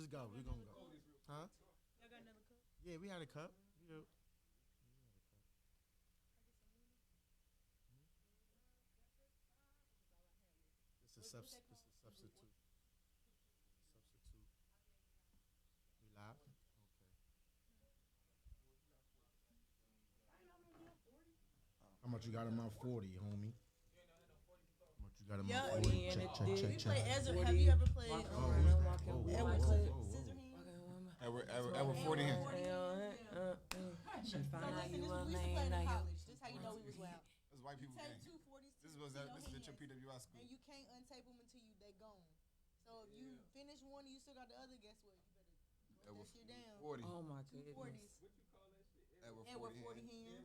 just go. We're gonna go. Huh? Y'all got another cup? Yeah, we had a cup. It's a substitute. Substitute. We live? Okay. How much you got in my 40, homie? How much you got in my 40? Check. Have you ever played Edward Ever 40 hands. This is how you know we was loud. That's white people Take game. 240s. This is your PWI school. And you can't untape them until they gone. So if you finish one and you still got the other, guess what? You better put that shit down. 40. Oh my goodness. 40s. Edward 40 hands.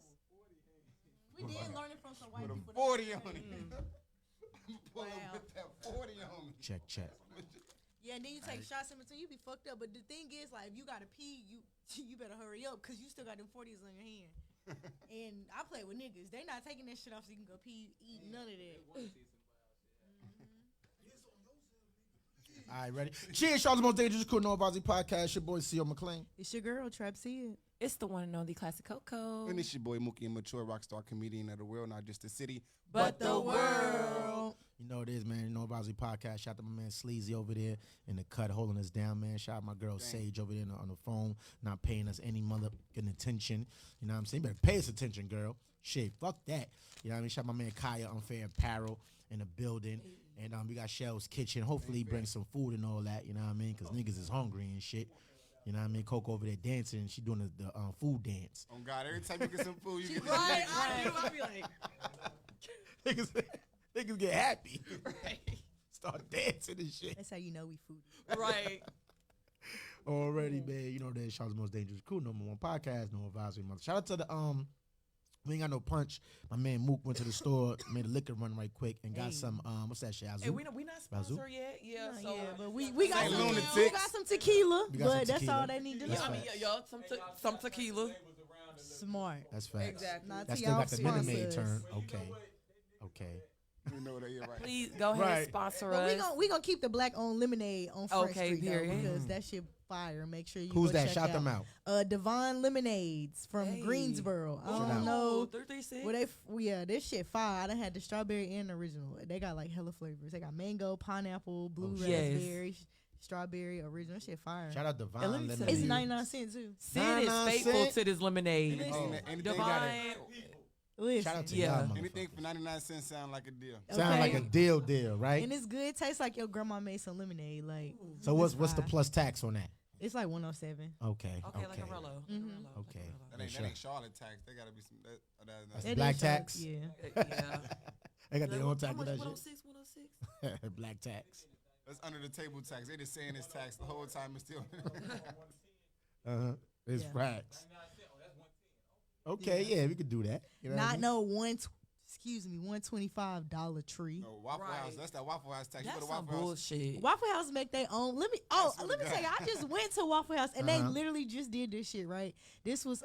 We did learn it from some white people. 40 on it. Pull up with that 40 on me. Check. Yeah, and then you take shots in between, you be fucked up. But the thing is, like, if you gotta pee, you better hurry up because you still got them 40s on your hand. And I play with niggas. They not taking that shit off so you can go pee, eat none of that. All right, ready? Cheers, y'all. The most dangerous cool NoAdvisory podcast. Your boy, C.O. McLean. It's your girl, Trap Sid. It's the one and only Classic Coco. And it's your boy Mookie, a mature rock star comedian of the world, not just the city, but the world. You know it is, man. NoAdvisory podcast. Shout out to my man Sleazy over there in the cut holding us down, man. Shout out my girl Sage over there on the phone, not paying us any motherfucking attention. You know what I'm saying? You better pay us attention, girl. Shit, fuck that. You know what I mean? Shout out my man Kaya, Unfair Apparel in the building. And we got Shellskitchen. Hopefully he brings some food and all that, you know what I mean? Because niggas is hungry and shit. You know what I mean? Coco over there dancing. She doing the food dance. Oh, God. Every time you get some food, you get Right, I be like, niggas get happy. Right. Start dancing and shit. that's how you know we food. Right. Already, man. You know that Shaw's the most dangerous crew. Number one podcast, NoAdvisory. Shout out to the we ain't got no punch. My man Mook went to the store, made a liquor run right quick, and got some what's that shit? Azul? Hey, we not sponsored yet. Yeah, so Yeah, but we got Say some lunatics. we got some tequila, We got some but that's tequila. all they need to know. That's I mean, facts. y'all some tequila. Smart. That's facts. Exactly. Not That to still y'all got the Minute Maid sponsors. turn. Okay. You know that you're right. Please go ahead Right. and sponsor But us. we gonna keep the black owned lemonade on Front Okay, Street though, period. because that shit fire. Make sure you Who's go that? check Shout them out. Divine Lemonades from Hey. Greensboro. I Shout don't out. know. 336. Well, this shit fire. I done had the strawberry and the original. They got like hella flavors. They got mango, pineapple, blue Yes. raspberry, strawberry, original. Shit fire. Shout out Divine And let me tell It's you- Lemonade. 99 cents too. Sid 99 is faithful cents? to this lemonade. Anything Divine. Listen. Shout out to Yeah. y'all, Anything motherfuckers. for 99 cents sound like a deal. Sound like a deal, right? And it's good. It tastes like your grandma made some lemonade. Like So what's it's the fire. plus tax on that? It's like 107. Okay. Okay, like a Rello. Okay. That ain't Charlotte tax. They gotta be some. That's It black is tax? Yeah. Yeah. They got their own tax How for much? that 106, 106? shit. Black tax. That's under the table tax. They just saying it's tax the whole time. It's still. It's Yeah. facts. Okay, yeah, we could do that. You know what I mean? $125 tree. No, Waffle Right. House. That's that Waffle House tax. You That's go to some Waffle House. bullshit. Waffle House make their own. Let me tell you, I just went to Waffle House and they literally just did this shit, right? This was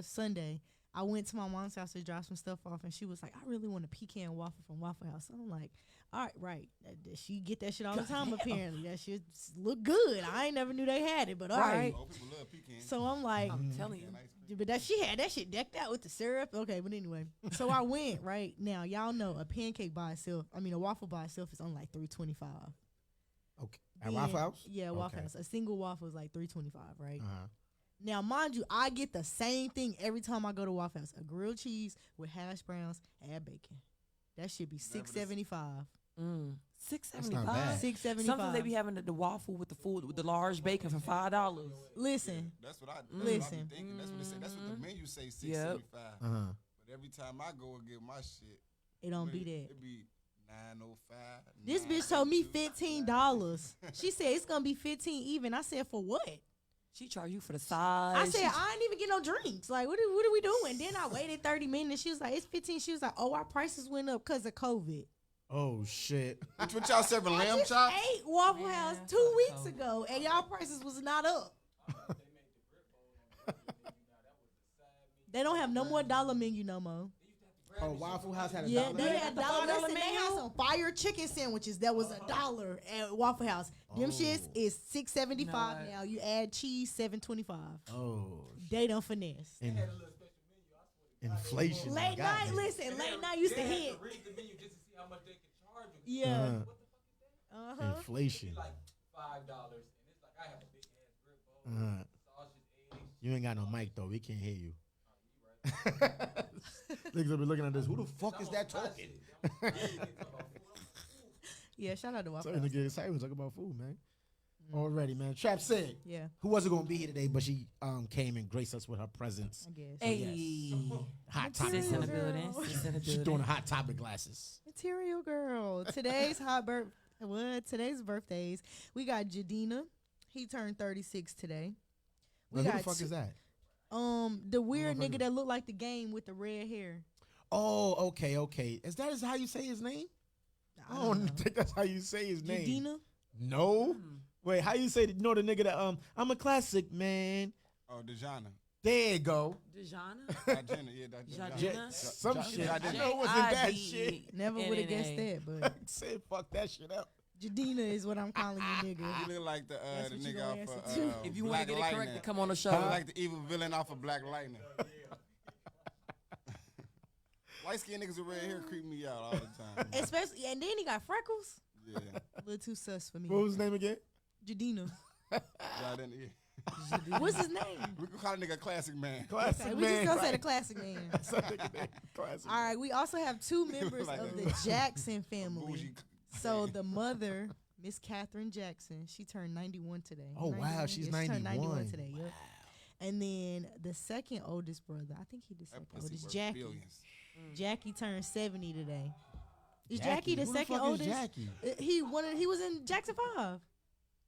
Sunday. I went to my mom's house to drop some stuff off and she was like, I really want a pecan waffle from Waffle House. I'm like, all right, right. She get that shit all the time apparently. That shit look good. I ain't never knew they had it, but all right. Oh, people love pecans. So I'm like, I'm telling you. but that she had that shit decked out with the syrup. Okay, but anyway. So I went, right? Now y'all know a pancake by itself, a waffle by itself is only like $3.25. Okay. At Waffle House? Yeah, Waffle Okay. House. A single waffle is like $3.25, right? Uh-huh. Now, mind you, I get the same thing every time I go to Waffle House: a grilled cheese with hash browns, add bacon. That should be $6.75. That's not bad. $6.75. Sometimes they be having the waffle with the food with the large bacon for $5. Listen, That's what I Listen. be thinking. That's what they say. That's what the menu say. $6.75. Yep. Uh-huh. But every time I go and get my shit, it don't be that. It be $9.05. This bitch told me $15. She said it's gonna be $15 even. I said for what? She charge you for the size. I said I ain't even get no drinks. Like what are we doing? Then I waited 30 minutes. She was like, it's 15. She was like, oh, our prices went up because of COVID. Oh, shit. What y'all serving, I lamb just chops? ate Waffle House 2 weeks ago, and y'all prices was not up. They don't have no more dollar menu no more. Oh, Waffle House had a Yeah, dollar. they had The dollar. $5 Listen, they had menu? some fire chicken sandwiches that was $1 at Waffle House. Them shits is $6.75 No. now. You add cheese, $7.25. Oh, They done finesse. and inflation. Late God night, damn. listen, late night used to hit. Read the menu just to see how much they can charge you. Yeah. Uh-huh. Inflation. Like $5, and it's like I have a big ass grip bowl, Uh-huh. sausage, eggs. You ain't got no mic though. We can't hear you. Niggas will be looking at this. Who the fuck is that talking? Yeah, shout out to Waffle Starting to House. get excited when we talk about food, man. Already, man. Trap said, Yeah, who wasn't gonna be here today, but she came and graced us with her presence. I guess. Hey, Hot sis topic. in the Girl. building. Sis in the She's doing building. the hot topic glasses. Material girl. Today's today's birthdays. We got Jadina. He turned 36 today. We Well, who got the fuck is that? the weird Motherfucker. nigga that looked like the game with the red hair. Oh, okay. Is that how you say his name? I don't think that's how you say his name. Jadina. No. Wait, how you say the nigga that I'm a classic man. Oh, Dejana. There you go. Dejana? Dejana, yeah, Jadina? Ja- some shit. I Jadina. know it wasn't that shit. Never would have guessed that, but Say fuck that shit up. Jadina is what I'm calling you, nigga. You look like the That's what you nigga gonna off answer of to. If you want Black to get it Lightning. correct, to come on the show. You look like the evil villain off of Black Lightning. Light skinned niggas with red hair creep me out all the time. Especially, and then he got freckles. Yeah. A little too sus for me. What was his name again? Jadina. Jadina, yeah. What's his name? We can call a nigga classic man. Classic Okay, we man. just gonna say the right. classic man. Some nigga named Classic. All right, we also have two members Like of that. the Jackson family. Bougie. So the mother, Miss Catherine Jackson, she turned 91 today. Oh, wow, she's Yeah, she turned 91 91. today. Yep. And then the second oldest brother, I think he the That second pussy oldest, worth Jackie. billions. Jackie turned 70 today. Is Jackie the Who the second fuck is oldest? Jackie? He was in Jackson 5.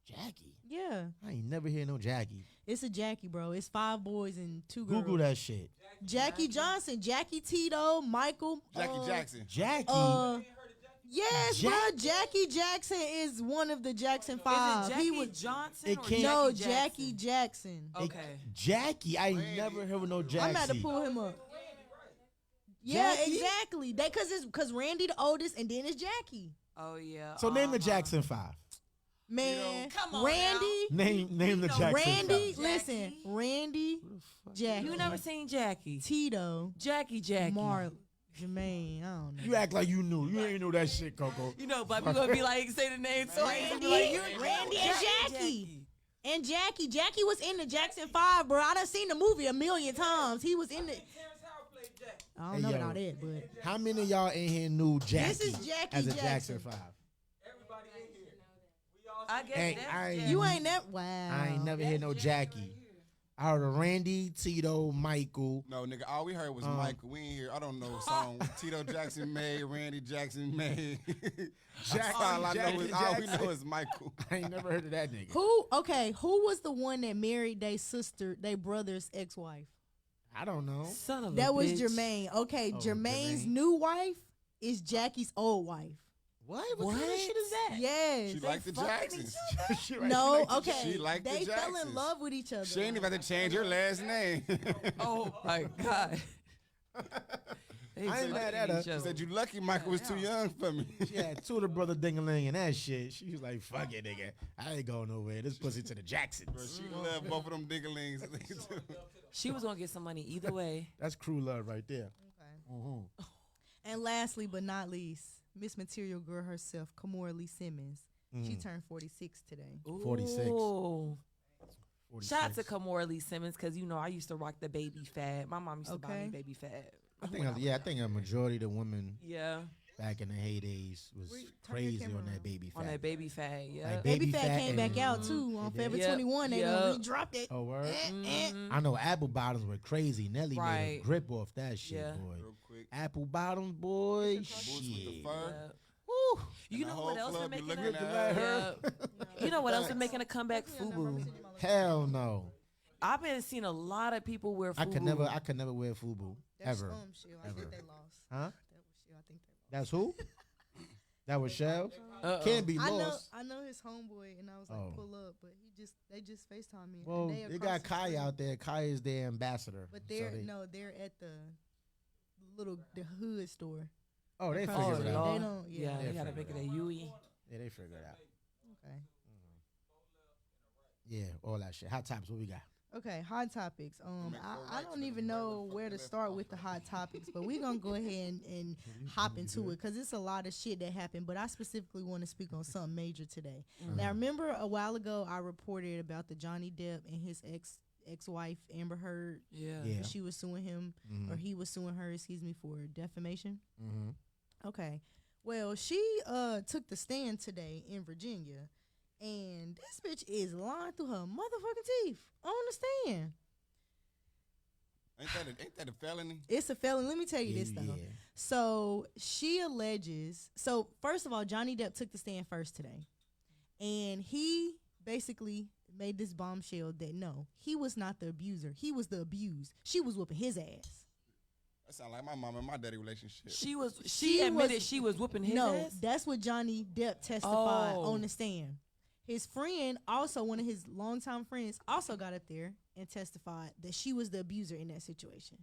Jackie. Yeah. I ain't never hear no Jackie. It's a Jackie, bro. It's 5 boys and 2 girls. Google that shit. Jackie Johnson, Jackie Tito, Michael. Jackie Jackson. Jackie. Yes, bro. Jackie Jackson is one of the Jackson 5. Is it Jackie he was Johnson It or can't- no Jackie Jackson. Okay. Jackie. I ain't never heard of no Jackie. I'm about to pull him up. Yeah, Jackie? exactly. Cause Randy the oldest, and then it's Jackie. Oh, yeah. So name the uh-huh. Jackson 5. Man, Come on Randy, Name the Jackson Randy. 5. Listen, Randy, Jackie, You never seen Jackie. Tito, Jackie. Mark, Jermaine. I don't know. You act like you knew. You ain't know that shit, Coco. You know, but we gonna be like, say the name. So Randy, like, Randy and Jackie. And Jackie was in the Jackson 5, bro. I done seen the movie a million times. He was in the. I don't Hey, know yo. about that, but How many of y'all in here knew Jackie This is Jackie as a Jackson. Jackson 5? I guess Hey, that's I- Jackie. you ain't never. Wow. I ain't never hear no Jackie. I heard of Randy, Tito, Michael. No, nigga, all we heard was Michael. We ain't hear, I don't know a song Tito Jackson made, Randy Jackson made. Jackie all I know Jackie is, all we Jackson. know is Michael. I ain't never heard of that nigga. Who was the one that married their brother's ex-wife? I don't know. Son of a That was bitch. Jermaine. Okay, Oh, Jermaine's Jermaine. new wife is Jackie's old wife. What? What kind of shit is that? Yes. She liked the Jacksons. She right, No, she like- okay. She liked the they fell in Jacksons. love with each other. She ain't even about to change her last name. Oh my God. I ain't mad at her. She said, you lucky Michael was too young for me. She had two of the brother dingaling and that shit. She was like, fuck it, nigga. I ain't going nowhere. This pussy to the Jacksons. But she loved both of them dinglings. She was gonna get some money either way. That's crew love right there. Okay. And lastly, but not least, Miss Material Girl herself, Kamora Lee Simmons. She turned 46 today. 46. Ooh. 46. Shout out to Kamora Lee Simmons because you know I used to rock the baby fad. My mom used to buy Okay. me baby fad. I think a majority of the women Yeah, back in the heydays was Turn your crazy camera on that around. baby fat. on that baby fad. Yeah. Like Baby Fat came and- back out too on It did? February Yep. 21. They Yep. done re-dropped it. Oh, word? Mhm. I know apple bottoms were crazy. Nelly made a Right. grip off that shit, Yeah. boy. Real quick. Apple bottoms, boy. Boots with the Shit. fur. Yeah. Woo. You the know whole what else club been be making looking a at her. Yeah. You know what else been making a comeback? FUBU. Hell no. I've been seeing a lot of people wear FUBU. I could never wear FUBU That's ever. Shell. I Ever. think they lost. Huh? That was Shell. I think they lost. That's who? That was Shell. Uh-oh. Can't be I know, lost. I know his homeboy, and I was like, Oh. pull up, but they just FaceTime me. Well, and they they across got the Kai street. out there. Kai is their ambassador. But So they're they- they're at the the hood store. Oh, they Across figured the it street. out. They don't. Yeah. They gotta make it a UE. Yeah, they figured it out. Okay. Yeah, all that shit. Hot topics. What we got? Okay, hot topics. I don't even know where to start with the hot topics, but we're gonna go ahead and hop into it because it's a lot of shit that happened. But I specifically want to speak on something major today. Now, remember a while ago I reported about the Johnny Depp and his ex-wife Amber Heard. Yeah. She was suing him, or he was suing her, excuse me, for defamation. Okay. Well, she took the stand today in Virginia. And this bitch is lying through her motherfucking teeth on the stand. Ain't that a felony? It's a felony. Let me tell you this, though. Yeah. So she alleges. So first of all, Johnny Depp took the stand first today. And he basically made this bombshell that no, he was not the abuser. He was the abused. She was whooping his ass. That sound like my mom and my daddy relationship. She admitted she was whooping his ass? That's what Johnny Depp testified on the stand. His friend, also one of his longtime friends, also got up there and testified that she was the abuser in that situation.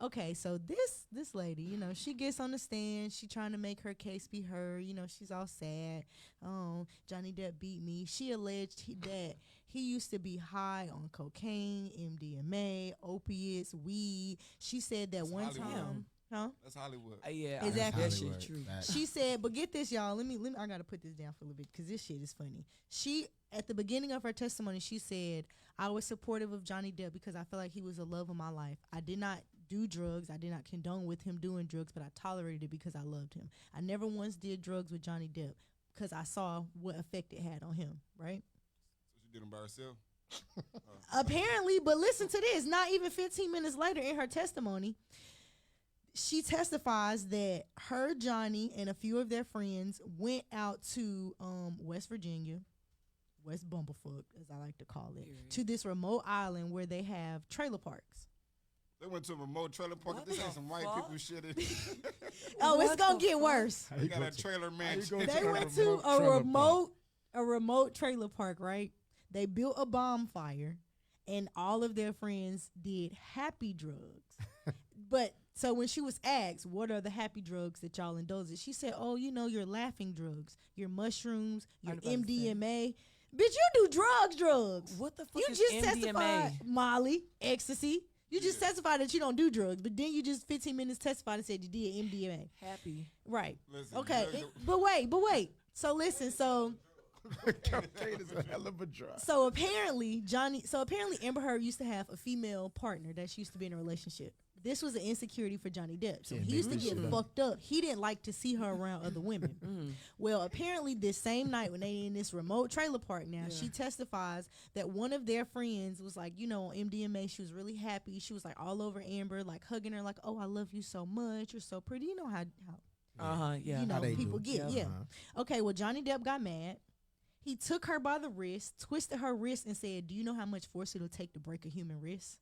Okay, so this lady, you know, she gets on the stand. She trying to make her case be heard. You know, she's all sad. Oh, Johnny Depp beat me. She alleged that he used to be high on cocaine, MDMA, opiates, weed. She said that That's one Hollywood. time. Huh? That's Hollywood. Yeah, Exactly. That shit true. She said, but get this, y'all. Let me. I gotta put this down for a little bit because this shit is funny. She, at the beginning of her testimony, she said, "I was supportive of Johnny Depp because I felt like he was the love of my life. I did not do drugs. I did not condone with him doing drugs, but I tolerated it because I loved him. I never once did drugs with Johnny Depp because I saw what effect it had on him. Right? So she did them by herself. Apparently, but listen to this. Not even 15 minutes later in her testimony, she testifies that her, Johnny, and a few of their friends went out to West Virginia, West Bumblefuck, as I like to call it, to this remote island where they have trailer parks. They went to a remote trailer park. What This the ain't some white fuck? people shit. Oh, it's What gonna the get fuck? worse. They got a trailer mansion. They went to a remote trailer park, right? They built a bonfire, and all of their friends did happy drugs. But so when she was asked, what are the happy drugs that y'all indulge in? She said, oh, you know, your laughing drugs, your mushrooms, your MDMA. Bitch, you do drugs. What the fuck You is just MDMA? testified, Molly, ecstasy. You just testified that you don't do drugs, but then you just 15 minutes testified and said you did MDMA. Happy. Right. Listen, Okay. you know, But wait. So listen, Cocaine is a hell of a drug. So apparently Amber Heard used to have a female partner that she used to be in a relationship. This was an insecurity for Johnny Depp. So Yeah, he used to make this get shit up. fucked up. He didn't like to see her around other women. Well, apparently this same night when they in this remote trailer park now, she testifies that one of their friends was like, you know, on MDMA, she was really happy. She was like all over Amber, like hugging her, like, oh, I love you so much. You're so pretty. You know how Yeah. you know How they people do. get. Yeah. Okay, well, Johnny Depp got mad. He took her by the wrist, twisted her wrist, and said, do you know how much force it'll take to break a human wrist?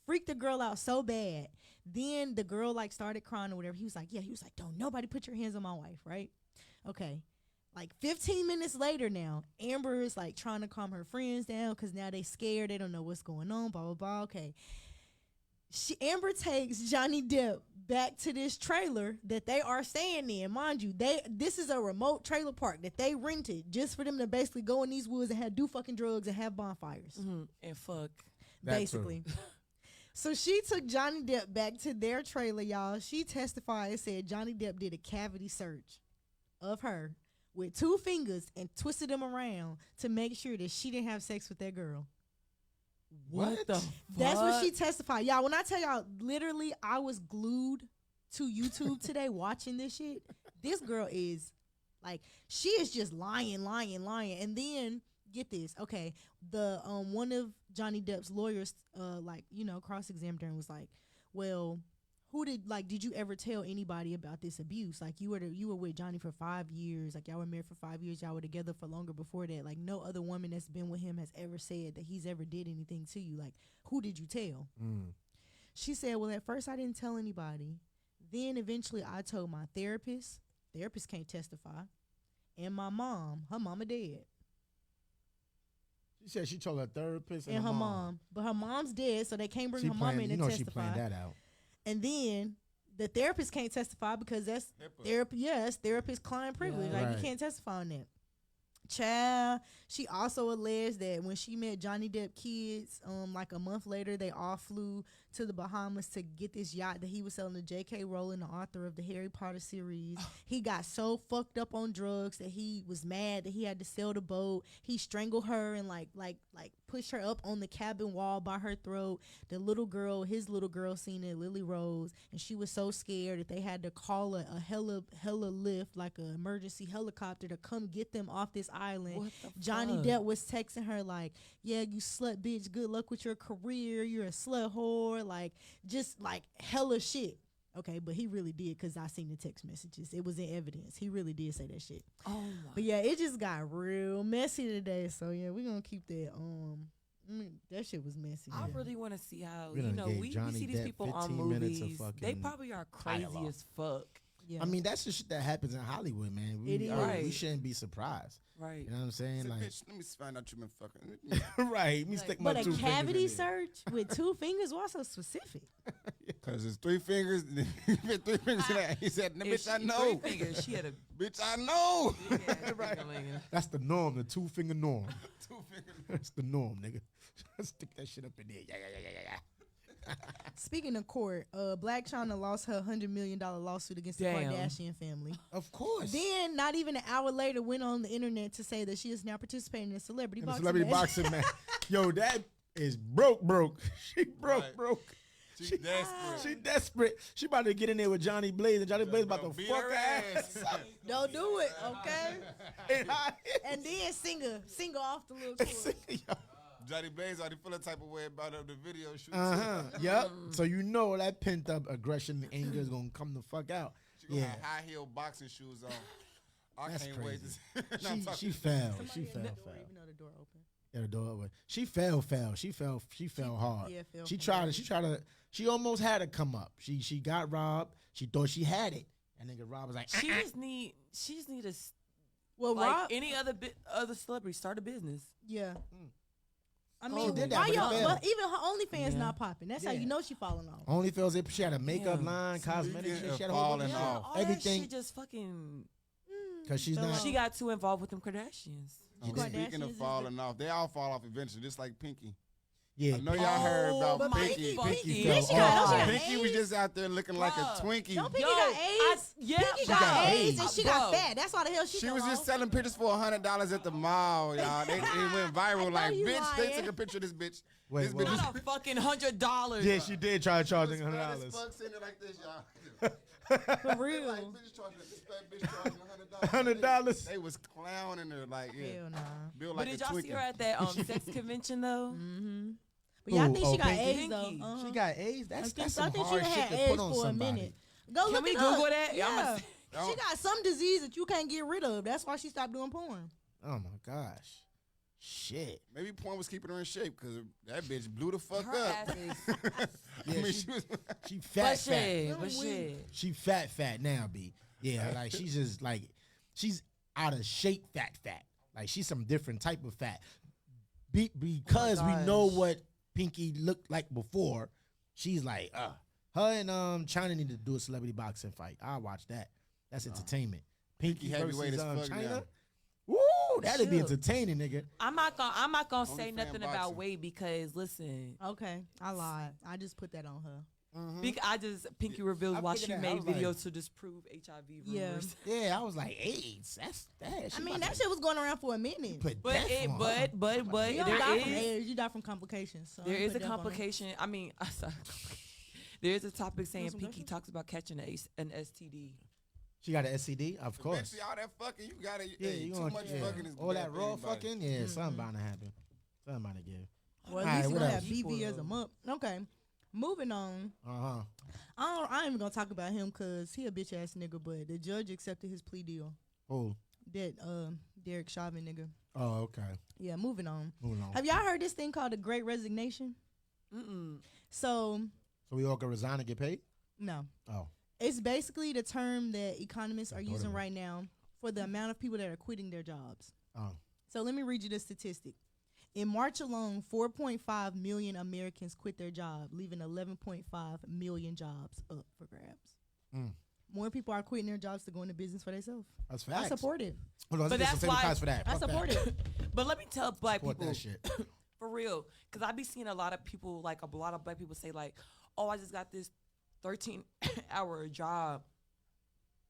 Freaked the girl out so bad. Then the girl like started crying or whatever. He was like, don't nobody put your hands on my wife, right? Okay. Like 15 minutes later now, Amber is like trying to calm her friends down because now they scared. They don't know what's going on, blah, blah, blah. Okay. Amber takes Johnny Depp back to this trailer that they are staying in. Mind you, this is a remote trailer park that they rented just for them to basically go in these woods and do fucking drugs and have bonfires. And fuck. Basically. So she took Johnny Depp back to their trailer, y'all. She testified and said Johnny Depp did a cavity search of her with 2 fingers and twisted them around to make sure that she didn't have sex with that girl. What the fuck? That's what she testified. Y'all, when I tell y'all, literally, I was glued to YouTube today watching this shit. This girl is, like, she is just lying. And then, get this. Okay, the one of Johnny Depp's lawyers, cross-examined her and was like, well, did you ever tell anybody about this abuse? Like, you were with Johnny for 5 years. Like, y'all were married for 5 years. Y'all were together for longer before that. Like, no other woman that's been with him has ever said that he's ever did anything to you. Like, who did you tell? She said, well, at first I didn't tell anybody. Then eventually I told my therapist. Therapist can't testify. And my mom. Her mama dead. She said she told her therapist And her mom. But her mom's dead, so they can't bring her mom in and she testify. planned that out. And then the therapist can't testify because that's therapy. Yes, therapist client privilege. Yeah. Like Right. you can't testify on that. Child, she also alleged that when she met Johnny Depp kids, like a month later, they all flew to the Bahamas to get this yacht that he was selling to J.K. Rowling, the author of the Harry Potter series. He got so fucked up on drugs that he was mad that he had to sell the boat. He strangled her and like pushed her up on the cabin wall by her throat. The little girl, his little girl, seen it, Lily Rose, and she was so scared that they had to call a hella lift, like an emergency helicopter, to come get them off this island. What the Johnny fuck? Depp was texting her like, yeah, you slut bitch, good luck with your career, you're a slut whore, like just like hella shit. Okay, but he really did, because I seen the text messages. It was in evidence. He really did say that shit. Oh my. But yeah, it just got real messy today. So yeah, we're gonna keep that that shit was messy. I yeah. really want to see how, We you done know, gave we Johnny see these Depp people on 15 minutes of movies. They fucking probably are crazy dialogue. as fuck. Yeah. I mean, that's the shit that happens in Hollywood, man. It is. We Right. shouldn't be surprised. Right. You know what I'm saying? Say, Like, bitch, let me find out you been fucking. right. Let me Like- stick my but two a cavity fingers in there. search with 2 fingers was so specific. Because it's 3 fingers. He fit 3 fingers in that. He said, If bitch, I she- know. 3 fingers, she had a Bitch, I know. big ass finger. That's the norm, the 2-finger norm. 2 fingers. That's the norm, nigga. Stick that shit up in there. Yeah. Speaking of court, Black China lost her $100 million lawsuit against the Damn. Kardashian family. Of course. Then, not even an hour later, went on the internet to say that she is now participating in a celebrity In the boxing celebrity match. boxing match. Yo, that is broke. She broke. She desperate. She desperate. She about to get in there with Johnny Blaze, and Johnny Blaze about to Beat fuck her her ass. ass. Don't do it, okay? And I- And then sing her off the little tour. Johnny Blaze already feel a type of way about the video shoot. Yep. So you know that pent up aggression and anger is gonna come the fuck out. She gonna Yeah. have high heel boxing shoes on. I That's can't wait to crazy. see. She fell. Somebody She in the fell. door, even though the door open. Yeah, the door open. She fell. She fell hard. yeah, fell She from tried to. She almost had to come up. She got robbed. She thought she had it. And nigga Rob was like, She just need a Well, like Rob, any other celebrity start a business. yeah. I She mean, did that, why but it y'all? failed. But even her OnlyFans Yeah. not popping. That's how Yeah. you know she falling off. only feels it. She had a makeup Yeah. line, cosmetic Speaking shit. of She had a whole bunch falling of off. shit. All Everything. that shit just fucking. Because she's Fell not. off. She got too involved with them Kardashians. The Speaking Kardashians of is falling off, they all fall off eventually, just like Pinky. Yeah. I know y'all heard about but Pinky. Pinky Then fell she got, off. she got Pinky was AIDS. just out there looking like a Bruh. Twinkie. Don't Pinky Yo, got AIDS. yeah, Pinky got got AIDS AIDS. and she got Bro. fat. That's why the hell she She fell was just off. selling pictures for $100 at the mall, y'all. It went viral. know Like, you bitch, they lying. took a picture of this bitch. Wait, this what? bitch Not a fucking $100. Yeah, she did try to charge was $100. fat as fuck, sitting there like this, y'all. For real. Like, bitch charging this fat bitch charging $100. They was clowning her like, yeah, Hell nah. built But like did a y'all see her at that sex convention though? Mm-hmm. But y'all Who? think Oh, she got Pinky? AIDS though? Pinky. Uh-huh. She got AIDS. That's I some think hard she shit had to AIDS put on for a somebody. minute. Go Can look we it Google up. that? Yeah. I'ma- She got some disease that you can't get rid of. That's why she stopped doing porn. Oh my gosh. Shit. Maybe porn was keeping her in shape because that bitch blew the fuck Her up. ass is. Yeah, I mean, she, she was. she But fat. shit, but shit. She fat now, B. Yeah, like she's just like she's out of shape fat. Like she's some different type of fat. Because we know gosh. what Pinky looked like before, she's like, her and China need to do a celebrity boxing fight. I'll watch that. That's entertainment. Pinky heavyweight versus as fuck China. now. Woo, that'd be Chill. entertaining, nigga. I'm not gonna say Only fan nothing about boxing. weight because listen, Okay, I lied. I just put that on her. Pinky revealed I why figured she that. I made was like- videos to disprove HIV Yeah. rumors. Yeah, I was like, AIDS. That's that. I mean, that shit was going around for a minute. Put But death it, on her. but You don't there die from is AIDS. You die from complications. So there I'm is a put death on her. complication. I mean, there is a topic saying some Pinky questions? talks about catching an STD. She got an STD, of course. Eventually, all that fucking, you gotta. Yeah, hey, you too gonna much yeah. fucking is all bad that for raw anybody. fucking. Yeah, something bound to happen. Something bound to give. Well, at All least right, you what gonna else? have BB as a month. Okay, moving on. I ain't even gonna talk about him because he a bitch ass nigga. But the judge accepted his plea deal. Oh, That Derek Chauvin nigga. oh, okay. Yeah, moving on. Moving on. Have y'all heard this thing called the Great Resignation? Mm-mm. So So we all can resign and get paid? no, Oh, it's basically the term that economists are thought using it was. right now for the amount of people that are quitting their jobs. oh. So let me read you the statistic. In March alone, 4.5 million Americans quit their job, leaving 11.5 million jobs up for grabs. More people are quitting their jobs to go into business for themselves. That's facts. I support it. Hold on, But let's get that's some why- class for that. I Fuck that. support it. But let me tell black Support people that shit. for real, because I be seeing a lot of people, like a lot of black people say, like, "Oh, I just got this 13-hour job."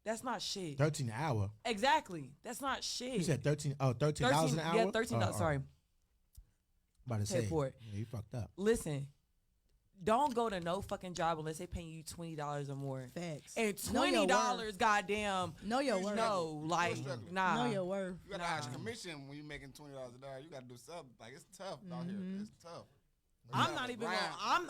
That's not shit. 13 an hour. Exactly, that's not shit. You said $13 an hour? Yeah, $13. Sorry. About to say. Pay for it. Yeah, you fucked up. Listen, don't go to no fucking job unless they paying you $20 or more. Facts. And Know your $20, worth. goddamn. Know your worth. No, like, struggling. nah. Know your worth. You gotta ask commission when you're making $20 an hour. You gotta do something. Like it's tough out here. It's tough. I'm not even gonna,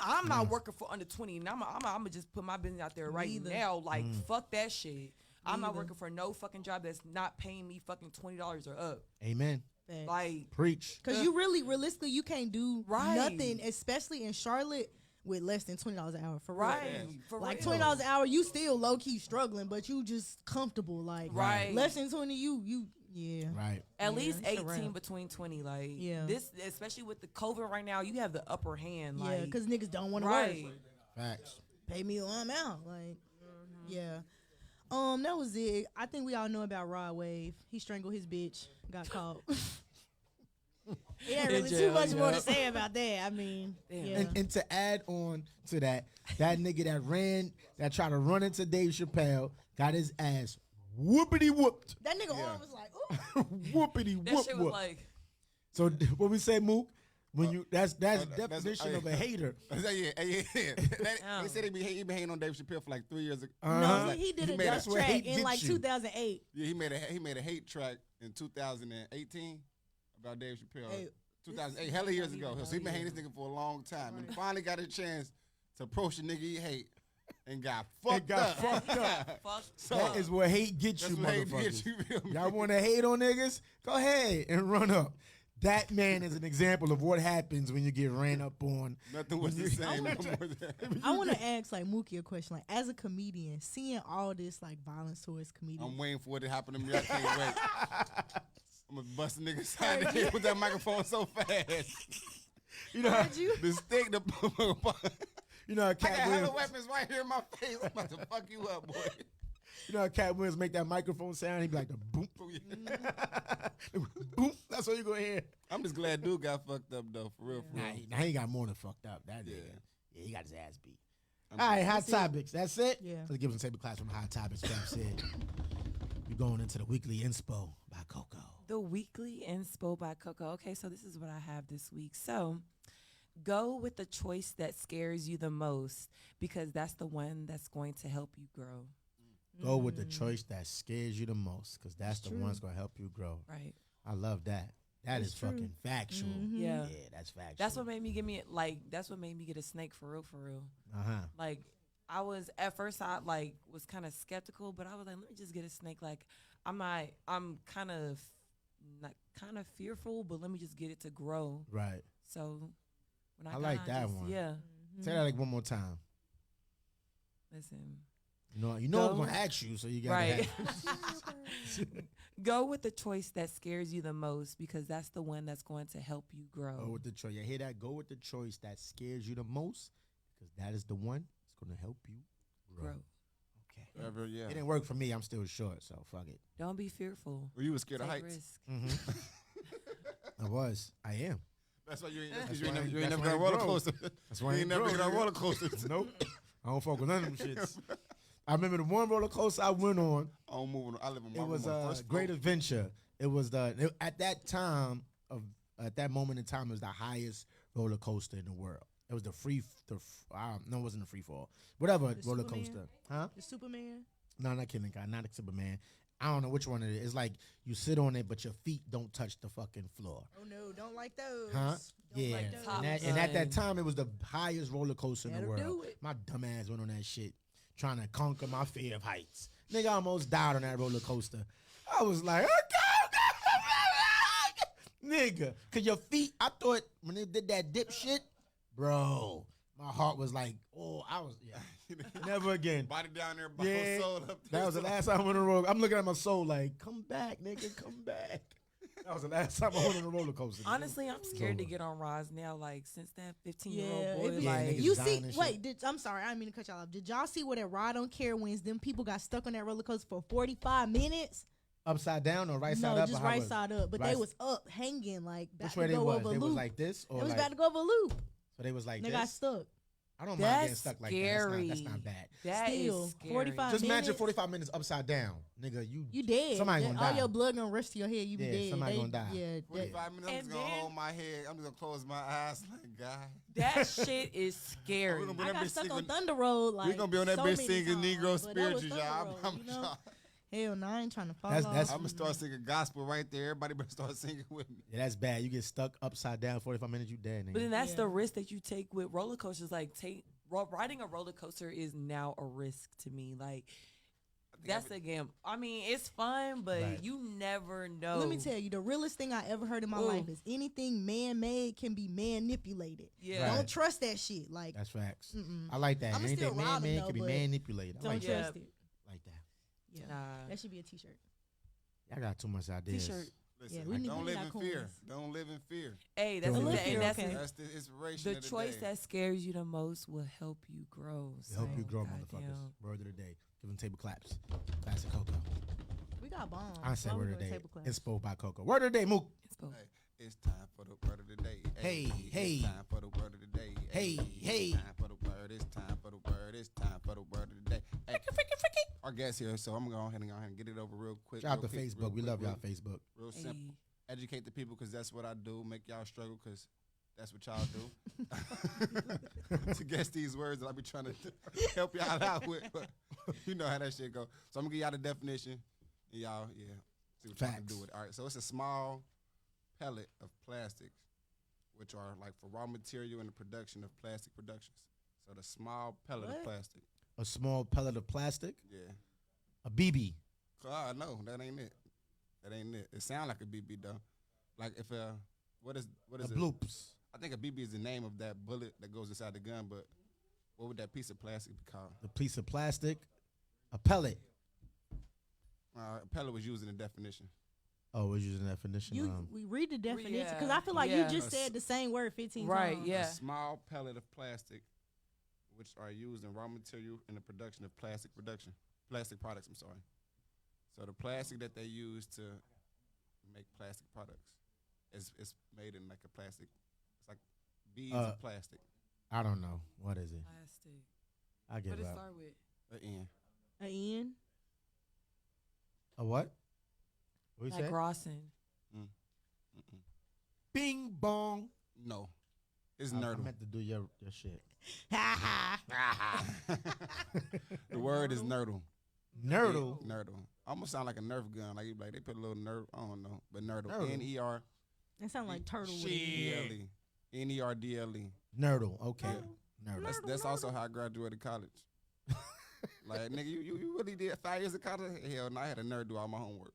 I'm not working for under 20. And I'm gonna just put my business out there right Neither. now. Like, fuck that shit. I'm not Neither. working for no fucking job that's not paying me fucking $20 or up. Amen. Facts. Like, Preach. Because you really, realistically, you can't do Right. nothing, especially in Charlotte, with less than $20 an hour. For real. right. For Like real. $20 an hour, you still low key struggling, but you just comfortable. Like Right. less than 20, yeah. Right. At Yeah, least it's a 18 wrap. between 20. Like, Yeah. this, especially with the COVID right now, you have the upper hand. Yeah, Like, because niggas don't want to right. work. Facts. Pay me or I'm out. Like, yeah. That was it. I think we all know about Rod Wave. He strangled his bitch. Got caught. It ain't really too jail, much more to yeah. say about that. I mean, Damn. yeah. And to add on to that nigga that tried to run into Dave Chappelle got his ass whoopity whooped. That nigga arm was like, ooh. Whoopity That whoop shit was whoop. like, So what we say, Mook? When you that's that's- definition of a hater. Yeah. Damn. They said he been hating on Dave Chappelle for like 3 years ago. Uh-huh. No, he did a He made diss a- where track hate in gets like you. 2008. Yeah, he made a hate track in 2018 about Dave Chappelle. Hey, 2008, hella years ago. So he been hating this nigga for a long time, and he finally got a chance to approach the nigga he hate, and got fucked up. fucked up. fuck. That is where hate gets That's you, what hate motherfuckers. gets you, feel me? Y'all want to hate on niggas? Go ahead and run up. That man is an example of what happens when you get ran up on. Nothing was the same. no more. I want to ask like Mookie a question. Like, as a comedian, seeing all this like violence towards comedians, I'm waiting for it to happen to me. I can't wait. I'm gonna bust a nigga side of the head with that microphone so fast. You know, how, The stick, the you know how I got Cat hella Williams, weapons right here in my face. I'm about to fuck you up, boy. you know how Cat Williams make that microphone sound. He be like the boom, boom. That's what you gonna hear. I'm just glad dude got fucked up though, for real. For real. Nah, he got more than fucked up. That nigga. Yeah. Yeah, he got his ass beat. I'm- All right, hot topics. That's it. Yeah. Let's give him a table class from hot topics. Trap said. We're going into the weekly inspo by Coco. The weekly inspo by Coco. Okay, so this is what I have this week. So go with the choice that scares you the most because that's the one that's going to help you grow. Go with the choice that scares you the most, because that's the true. one that's gonna help you grow. Right. I love that. That It's is true. fucking factual. Yeah. Yeah, that's factual. That's what made me that's what made me get a snake for real, for real. Uh-huh. Like, I was at first I like was kind of skeptical, but I was like, let me just get a snake. Like, I'm kind of not kind of fearful, but let me just get it to grow. Right. So when I I like kinda that just- one. Yeah. Say that like one more time. Listen. You know I'm Go- gonna ask you, so you gotta Right. have- Go with the choice that scares you the most because that's the one that's going to help you grow. Go with the choice. You hear that? Go with the choice that scares you the most, because that is the one that's gonna help you grow. Grow. Okay. Ever, yeah. It didn't work for me. I'm still short, so fuck it. Don't be fearful. Well, you was scared of Take heights. risk. I was. I am. That's why you ain't. That's You ain't why- never, you ain't that's never why got a I roller grow. coaster. That's You why I ain't never grow, been on nigga. roller coasters. Nope. I don't fuck with none of them shits. I remember the one roller coaster I went on. I don't move. I live in my It was room on a first Great floor. Adventure. It was at that moment in time, it was the highest roller coaster in the world. It was no, it wasn't a free fall. Whatever The roller Superman? coaster. Huh? The Superman. No, not Killing Guy, not a Superman. I don't know which one it is. It's like you sit on it, but your feet don't touch the fucking floor. Oh no, don't like those. Huh? Don't Yeah. like those. Top And at that Gun. time, it was the highest roller coaster in the That'll world. do it. My dumb ass went on that shit, trying to conquer my fear of heights. Nigga almost died on that roller coaster. I was like, nigga, cause your feet, I thought when they did that dip shit, bro, my heart was like, oh, never again. Body down there, my Yeah, whole soul up there. that was the last time I went on the road. I'm looking at my soul like, come back, nigga, come back. That was the last time I went on a roller coaster. Honestly, I'm scared to over. get on rides now. Like since that 15-year-old Yeah, boy, it be- Yeah, like niggas you dying see, and shit. wait, I'm sorry, I didn't mean to cut y'all off. Did y'all see where that ride on care wins? Them people got stuck on that roller coaster for 45 minutes. Upside down or right No, side up? just or how right was- side up. But right they s- was up, hanging, like, about Which to way they go was? over a They was loop. like this? Or It was like, about to go over a loop. so they was like They this? got stuck. I don't mind getting that's stuck like scary. that. That's not bad. That is Still, scary. 45 Just imagine minutes. 45 minutes upside down. Nigga, You dead. Somebody gonna All die. your blood gonna rush to your head. You be Yeah, dead. somebody gonna die. Yeah, that, 45 minutes, I'm And just gonna then- hold my head. I'm just gonna close my eyes like, God. That shit is scary. We're gonna be I that got bitch stuck on singing- Thunder Road. Like, We're gonna be on that so bitch many singing times, Negro but that was spirituals, Thunder y'all. Road, I'm you know? trying. Hell no, I ain't trying to fall That's- off. I'm gonna start singing gospel right there. Everybody better start singing with me. Yeah, that's bad. You get stuck upside down 45 minutes, you dead, nigga. But then that's Yeah. the risk that you take with roller coasters. Like riding a roller coaster is now a risk to me. Like that's a game. I mean, it's fun, but Right. you never know. Let me tell you, the realest thing I ever heard in my Ooh. life is anything man-made can be manipulated. Yeah. Right. Don't trust that shit. Like, That's facts. mm-mm. I like that. I'ma Anything still ride 'em man though, can be but manipulated. I don't like Yeah. that. trust it. Like that. Yeah, Nah. that should be a t-shirt. I got too much ideas. T-shirt. Listen, Yeah, we need- don't we live got in coins. fear. Don't live in fear. Hey, that's Don't the live thing. fear, That's okay. That's the inspiration the of the choice day. that scares you the most will help you grow. To help you So, grow, goddamn. motherfuckers. Word of the day. Give them table claps. Classic Coco. We got bombs. I said Why we word of the doing day. table class? Inspo by Coco. Word of the day, Mook. Inspo. Hey, it's time for the word of the day. Hey, hey. It's time for the word of the day. Hey, hey. It's time for the word. It's time for the word. It's time for the word of the day. Hey, our guest here, so I'm gonna go ahead and get it over real quick. Shout out real to quick, Facebook. real We quick, love y'all, real- Facebook. Real Hey. simple. Educate the people because that's what I do. Make y'all struggle because that's what y'all do. To guess these words that I be trying to help y'all out with. But you know how that shit go. So I'm going to give y'all the definition. And y'all, yeah, see what y'all can Facts. do with it. All right, so it's a small pellet of plastics, which are like for raw material in the production of plastic productions. So the small pellet What? of plastic. A small pellet of plastic. Yeah. A BB. Oh, no, that ain't it. That ain't it. It sound like a BB though. Like if what is A it? bloops. I think a BB is the name of that bullet that goes inside the gun, but what would that piece of plastic be called? A piece of plastic. A pellet. Pellet was used in the definition. Oh, we're using the definition. We read the definition because yeah, I feel like yeah. you just said the same word 15 Right, times. yeah. A small pellet of plastic, which are used in raw material in the production of plastic products. I'm sorry. So the plastic that they use to make plastic products is made in like a plastic. It's like beads of plastic. I don't know. What is it? Plastic. I give What it up. start with? An N. An N. A what? What you Like say? Rawson. Mm-mm. Bing bong. No, it's I nerdle. meant to do your shit. The word is nerdle. Nerdle. Nerdle. Almost sound like a Nerf gun. Like you be like they put a little nerf. I don't know, but nerdle. Nerdle. N-E-R. That sound like turtle. with an N. D-L-E. N-E-R-D-L-E. Nerdle. Okay. Nerdle. That's also how I graduated college. Like nigga, you really did 5 years of college? Hell no, I had a nerd do all my homework.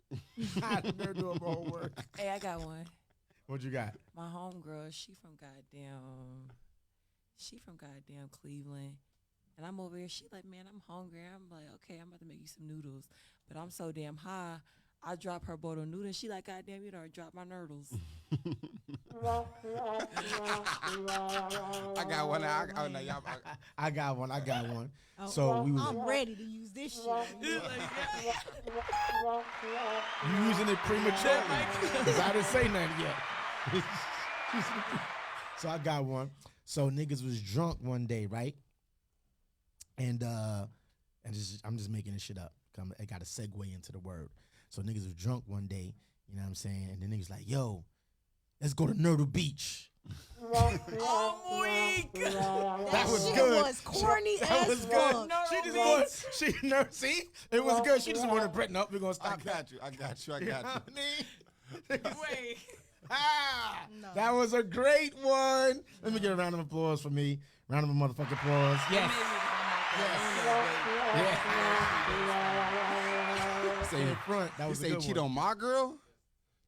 I nerd doing my homework. Hey, I got one. What you got? My homegirl, she from goddamn Cleveland. And I'm over here, she like, man, I'm hungry. I'm like, okay, I'm about to make you some noodles. But I'm so damn high, I drop her bowl of noodles. She like, goddamn, you done dropped my noodles. I got one. I got one. I got one. Oh, So we was I'm ready to use this shit. you using it prematurely because I didn't say nothing yet. So I got one. So niggas was drunk one day, right? And I'm just making this shit up. I got to segue into the word. So niggas was drunk one day, you know what I'm saying? And the niggas like, yo, let's go to Nurdle Beach. I'm weak. That was shit good. was corny That as was fuck. good. She just wanted, see? It was good. She just wanted to Britain up. We're going to I stop got you. I got you. I got you. Wait. Ah, No. that was a great one. Let me get a round of applause for me. Round of a motherfucking applause. Yes. Say, In front. That you was a say good cheat one. on my girl?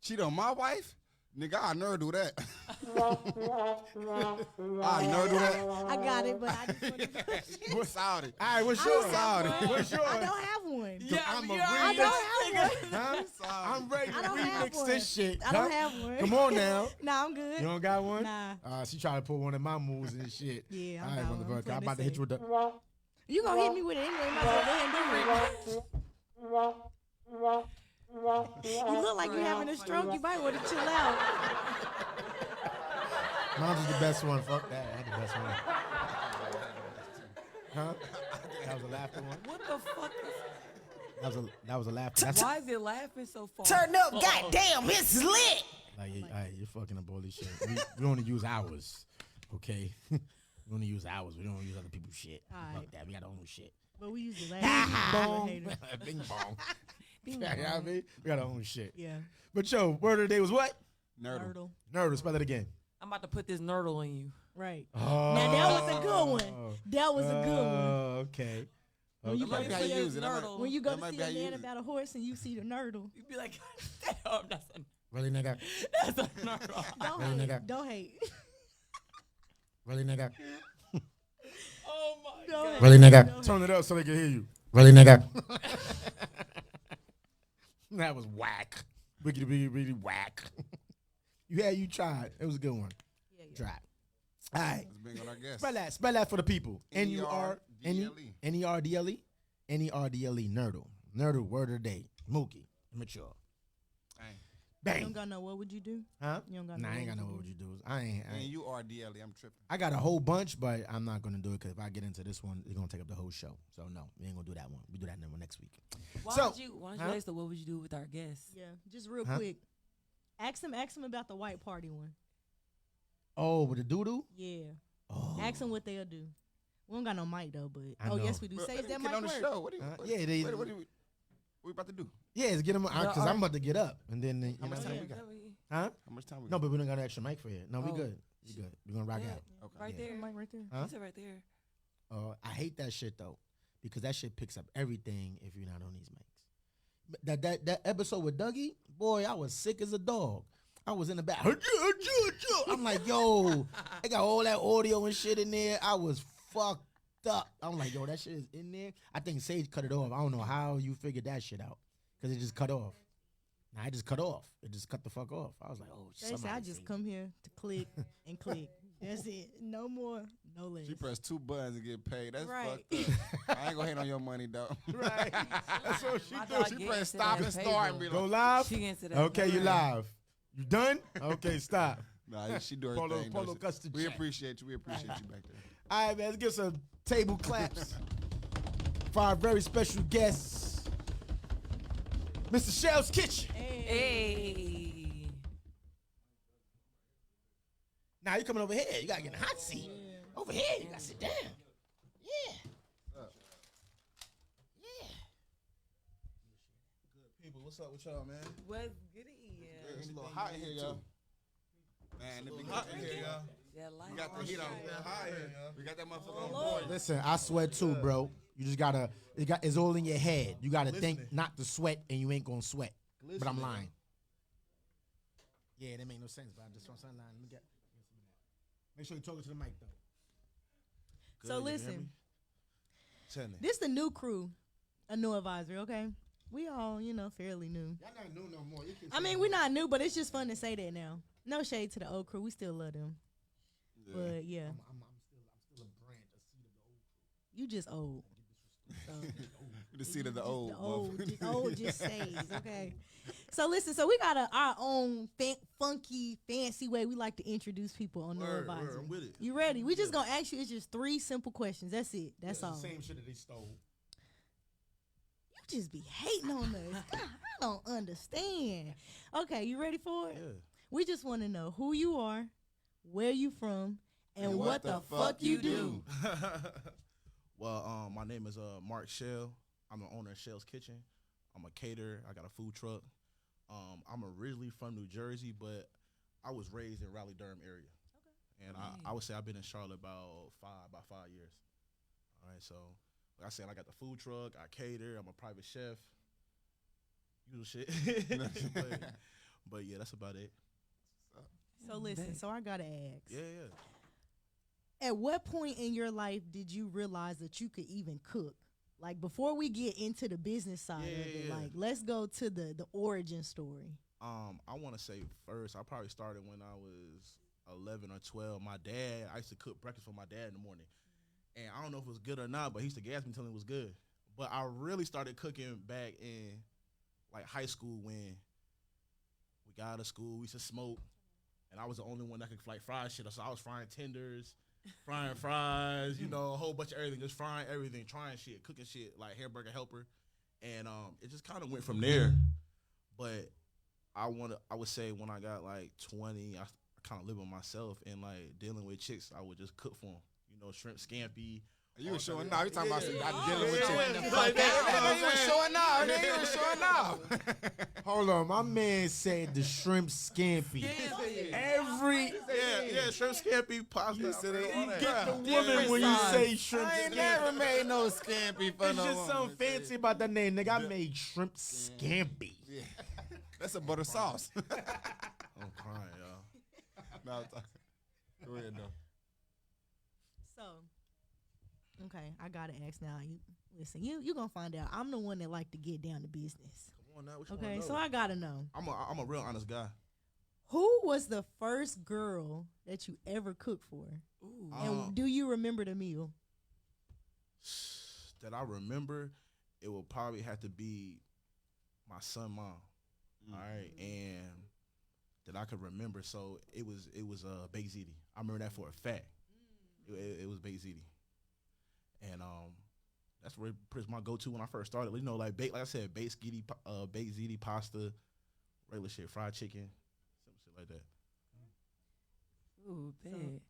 Cheat on my wife? Nigga, I never do that. I never do that. I got it, but I just want to. What's Saudi? All right, what's I don't yours? have one. What's yours? I don't have one. I'm a I remix. don't have one. Huh? I'm ready to I don't have remix one. this shit. I don't huh? have one. Come on now. Nah, I'm good. You don't got one? Nah. She tried to pull one of my moves and shit. Yeah, All I right, got one. motherfucker. I'm about to hit you with the. You gonna hit me with it anyway? Might as well go ahead and do it. You look like you're having a stroke. You might want to chill out. Mine's is the best one. Fuck that. That's the best one. Huh? That was a laughter one. What the fuck is That was a laughter. That's Why is it laughing so far? Turn up, goddamn, it's lit. like, you're fucking up all this shit. We only use ours, okay? We only use ours. We don't use other people's shit. All Fuck right. that. We got our own shit. But we used to laugh. Bong. Hater. Bing bong. Bing You know what I bong. mean? We got our own shit. Yeah. But yo, word of the day was what? Nerdle. Nerdle. Spell it again. I'm about to put this nerdle on you. Right. Oh. Now that was a good one. That was a good one. Okay. When you That might go be how to you see use it. That might- nerdle. When you go That to might see be how a you man use it. about a horse and you see the nerdle, You'd be like, damn, Really, nigga? that's a nerdle. don't Really, hate. nigga? Don't hate. Really, nigga? Oh my Don't god. hate. Really, nigga? Don't Turn it up so they can hear you. Really, nigga? That was whack. Really whack. You tried. It was a good one. Yeah. Tried. All right. Let's bring on our guest. Spell that for the people. Nerdle. Nerdle. Nerdle. Nerdle. Nerdle. Word of the day. Mookie. Immature. Dang. You Bang. don't got no what would you do? Huh? You don't got Nah, no I ain't got no what what would you do. I ain't. Nerdle. I'm tripping. I got a whole bunch, but I'm not gonna do it because if I get into this one, it's gonna take up the whole show. So no, we ain't gonna do that one. We do that next week. Why So- don't you huh? ask the what would you do with our guests? Yeah, just real Huh? quick. Ask him about the white party one. Oh, with the doo-doo? Yeah. Oh. Ask them what they'll do. We don't got no mic though, but I oh know. yes we do. Bro, Say let that me get mic on the work. show. What do you? Yeah, they- what are we about to do? Yeah, let's get them because No, I'm about to get up and then you How know. much time yeah. we got? Huh? How much time we No, got? but we don't got an extra mic for you. No, we Oh. good. We good. We're gonna rock Yeah. out. Okay. Right Yeah. there. Mic right there. Huh? She said right there. I hate that shit though, because that shit picks up everything if you're not on these mics. But that episode with Dougie, boy, I was sick as a dog. I was in the back. I'm like, yo, I got all that audio and shit in there. I was fucked up. I'm like, yo, that shit is in there. I think Sage cut it off. I don't know how you figured that shit out, because it just cut off. Nah, I just cut off. It just cut the fuck off. I was like, oh, They say I somebody just saved come here to click and click. That's it. No more, no less. She pressed 2 buttons and get paid. That's Right. fucked up. I ain't gonna hate on your money though. Right. That's what she My do. dog She get press into stop that and paper. start and be go like, live. She gets to that. Okay, you paper. live. You done? Okay, stop. nah, she do her Polo thing. though. custom We chat. appreciate you. We appreciate you back there. All right, man. Let's give some table claps for our very special guests, Mr. Shellskitchen. Hey. Now you coming over here. You gotta get in the hot seat. Over here, you gotta sit down. Yeah. Yeah. People, what's up with y'all, man? What's good? It's a little hot in here, y'all. Man, it be Hot in here, y'all. Yeah, light. We got the heat on. Hot here, y'all. We got that motherfucker on board. Listen, I sweat too, bro. You just gotta. It's all in your head. You gotta think Listening. not to sweat, and you ain't gonna sweat. But I'm Listening, lying. Yeah, that make no sense. But I just want something. Let me get. Make sure you talk to the mic though. So listen, Tell me. this the new crew, a new advisory. Okay, we all fairly new. Y'all not new no more. I mean, we're not new, but it's just fun to say that now. No shade to the old crew. We still love them. But yeah, I'm still a branch, a seed of the old. you just old. So, The seat of the just old. The old, motherfucker. just old just stays. Okay. So listen. So we got our own funky, fancy way we like to introduce people on No Word, Advisory. word, I'm with it. You ready? We just gonna ask you. It's just 3 simple questions. That's it. That's all. The same shit that they stole. You just be hating on us. God, I don't understand. Okay, you ready for it? Yeah. We just want to know who you are, where you from, and what the fuck you do. Well, my name is Mark Shell. I'm the owner of Shellskitchen. I'm a caterer. I got a food truck. I'm originally from New Jersey, but I was raised in Raleigh-Durham area. Okay. And I would say I've been in Charlotte about 5 years. All right, so like I said, I got the food truck. I cater. I'm a private chef. Usual shit. but yeah, that's about it. So listen, so I gotta ask. Yeah. At what point in your life did you realize that you could even cook? Like before we get into the business side of it, like let's go to the origin story. I want to say first, I probably started when I was 11 or 12. I used to cook breakfast for my dad in the morning. And I don't know if it was good or not, but he used to gas me telling it was good. But I really started cooking back in like high school when we got out of school. We used to smoke, and I was the only one that could like fry shit. So I was frying tenders, frying fries, you know, a whole bunch of everything, just frying everything, trying shit, cooking shit, like hamburger helper. And it just kind of went from there. But I would say when I got like 20, I kind of lived with myself and like dealing with chicks, I would just cook for them. You know, shrimp scampi. You was showing now. You talking about dealing with Yeah. chicks. You was showing out. You was showing out. Hold on, my man said the shrimp scampi. Every Yeah, shrimp scampi, pasta. you get the woman when you say shrimp I ain't scampi. never made no scampi for It's no just woman. something fancy about the name, nigga. I made shrimp scampi. Yeah. That's a butter sauce. I'm crying, y'all. No, go ahead, though. So, okay, I gotta ask now. You gonna find out. I'm the one that like to get down to business. Come on now, what you Okay, wanna so know? I gotta know. I'm a real honest guy. Who was the first girl that you ever cooked for? Ooh. And do you remember the meal? That I remember, it will probably have to be my son, mom. All right, and that I could remember. So it was baked ziti. I remember that for a fact. It was baked ziti, and that's pretty much my go-to when I first started. You know, like I said, baked ziti, pasta, regular shit, fried chicken, some shit like that. Ooh, So- big.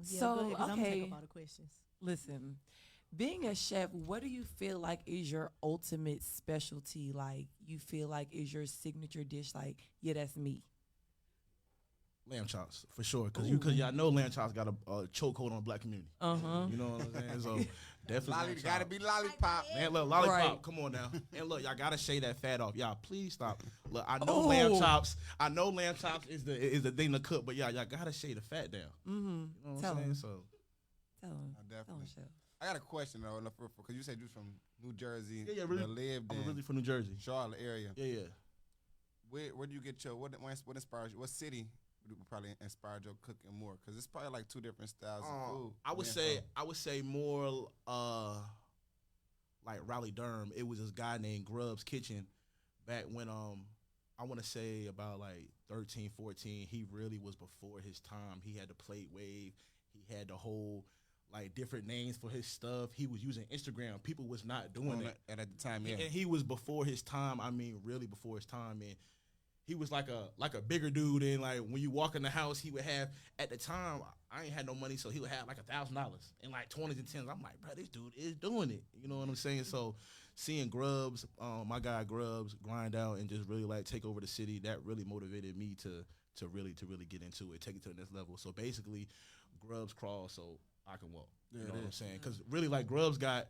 Yeah, So, go ahead, 'cause I'm gonna take okay. up all the questions. Listen, being a chef, what do you feel like is your ultimate specialty? Like, you feel like is your signature dish? Like, yeah, that's me. Lamb chops for sure, because y'all know lamb chops got a chokehold on the black community. You know what I'm saying? So definitely lamb Gotta chops. be lollipop. Man, look, lollipop. Right. Come on now. And look, y'all gotta shave that fat off. Y'all, please stop. Look, I know lamb chops. I know lamb chops is the thing to cook, but y'all gotta shave the fat down. Mm-hmm. You know what Tell I'm saying? 'em. So Tell him. Definitely. Chef. I got a question though, because you said you from New Jersey. Yeah, really. But lived I'm in originally from New Jersey. Charlotte area. Yeah. Where do you get your what inspires you? What city would probably inspired your cooking more? Because it's probably like two different styles of food. I would say more like Raleigh Durham. It was this guy named Grub's Kitchen back when I want to say about like 13, 14. He really was before his time. He had the plate wave. He had the whole like different names for his stuff. He was using Instagram. People was not doing that. And at the time, yeah. And he was before his time. I mean, really before his time. And he was like a bigger dude. And like when you walk in the house, he would have, at the time, I ain't had no money, so he would have like $1,000 and like 20s and 10s. I'm like, bro, this dude is doing it. You know what I'm saying? So seeing Grubs, my guy Grubs, grind out and just really like take over the city, that really motivated me to really get into it, take it to the next level. So basically, Grubs crawl so I can walk. You know what I'm saying? Because really, like, Grubs got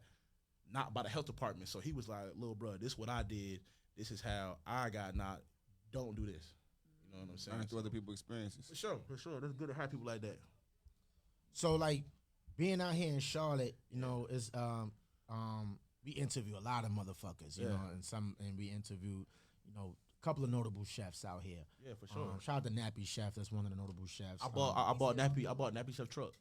knocked by the health department. So he was like, little bro, this is what I did. This is how I got knocked. Don't do this. You know what I'm saying? Learning through other people's experiences. For sure. That's good to have people like that. So like being out here in Charlotte, you know, is we interview a lot of motherfuckers, you know, and we interview, you know, a couple of notable chefs out here. Yeah, for sure. Shout out to Nappy Chef, that's one of the notable chefs. I bought Nappy Chef truck.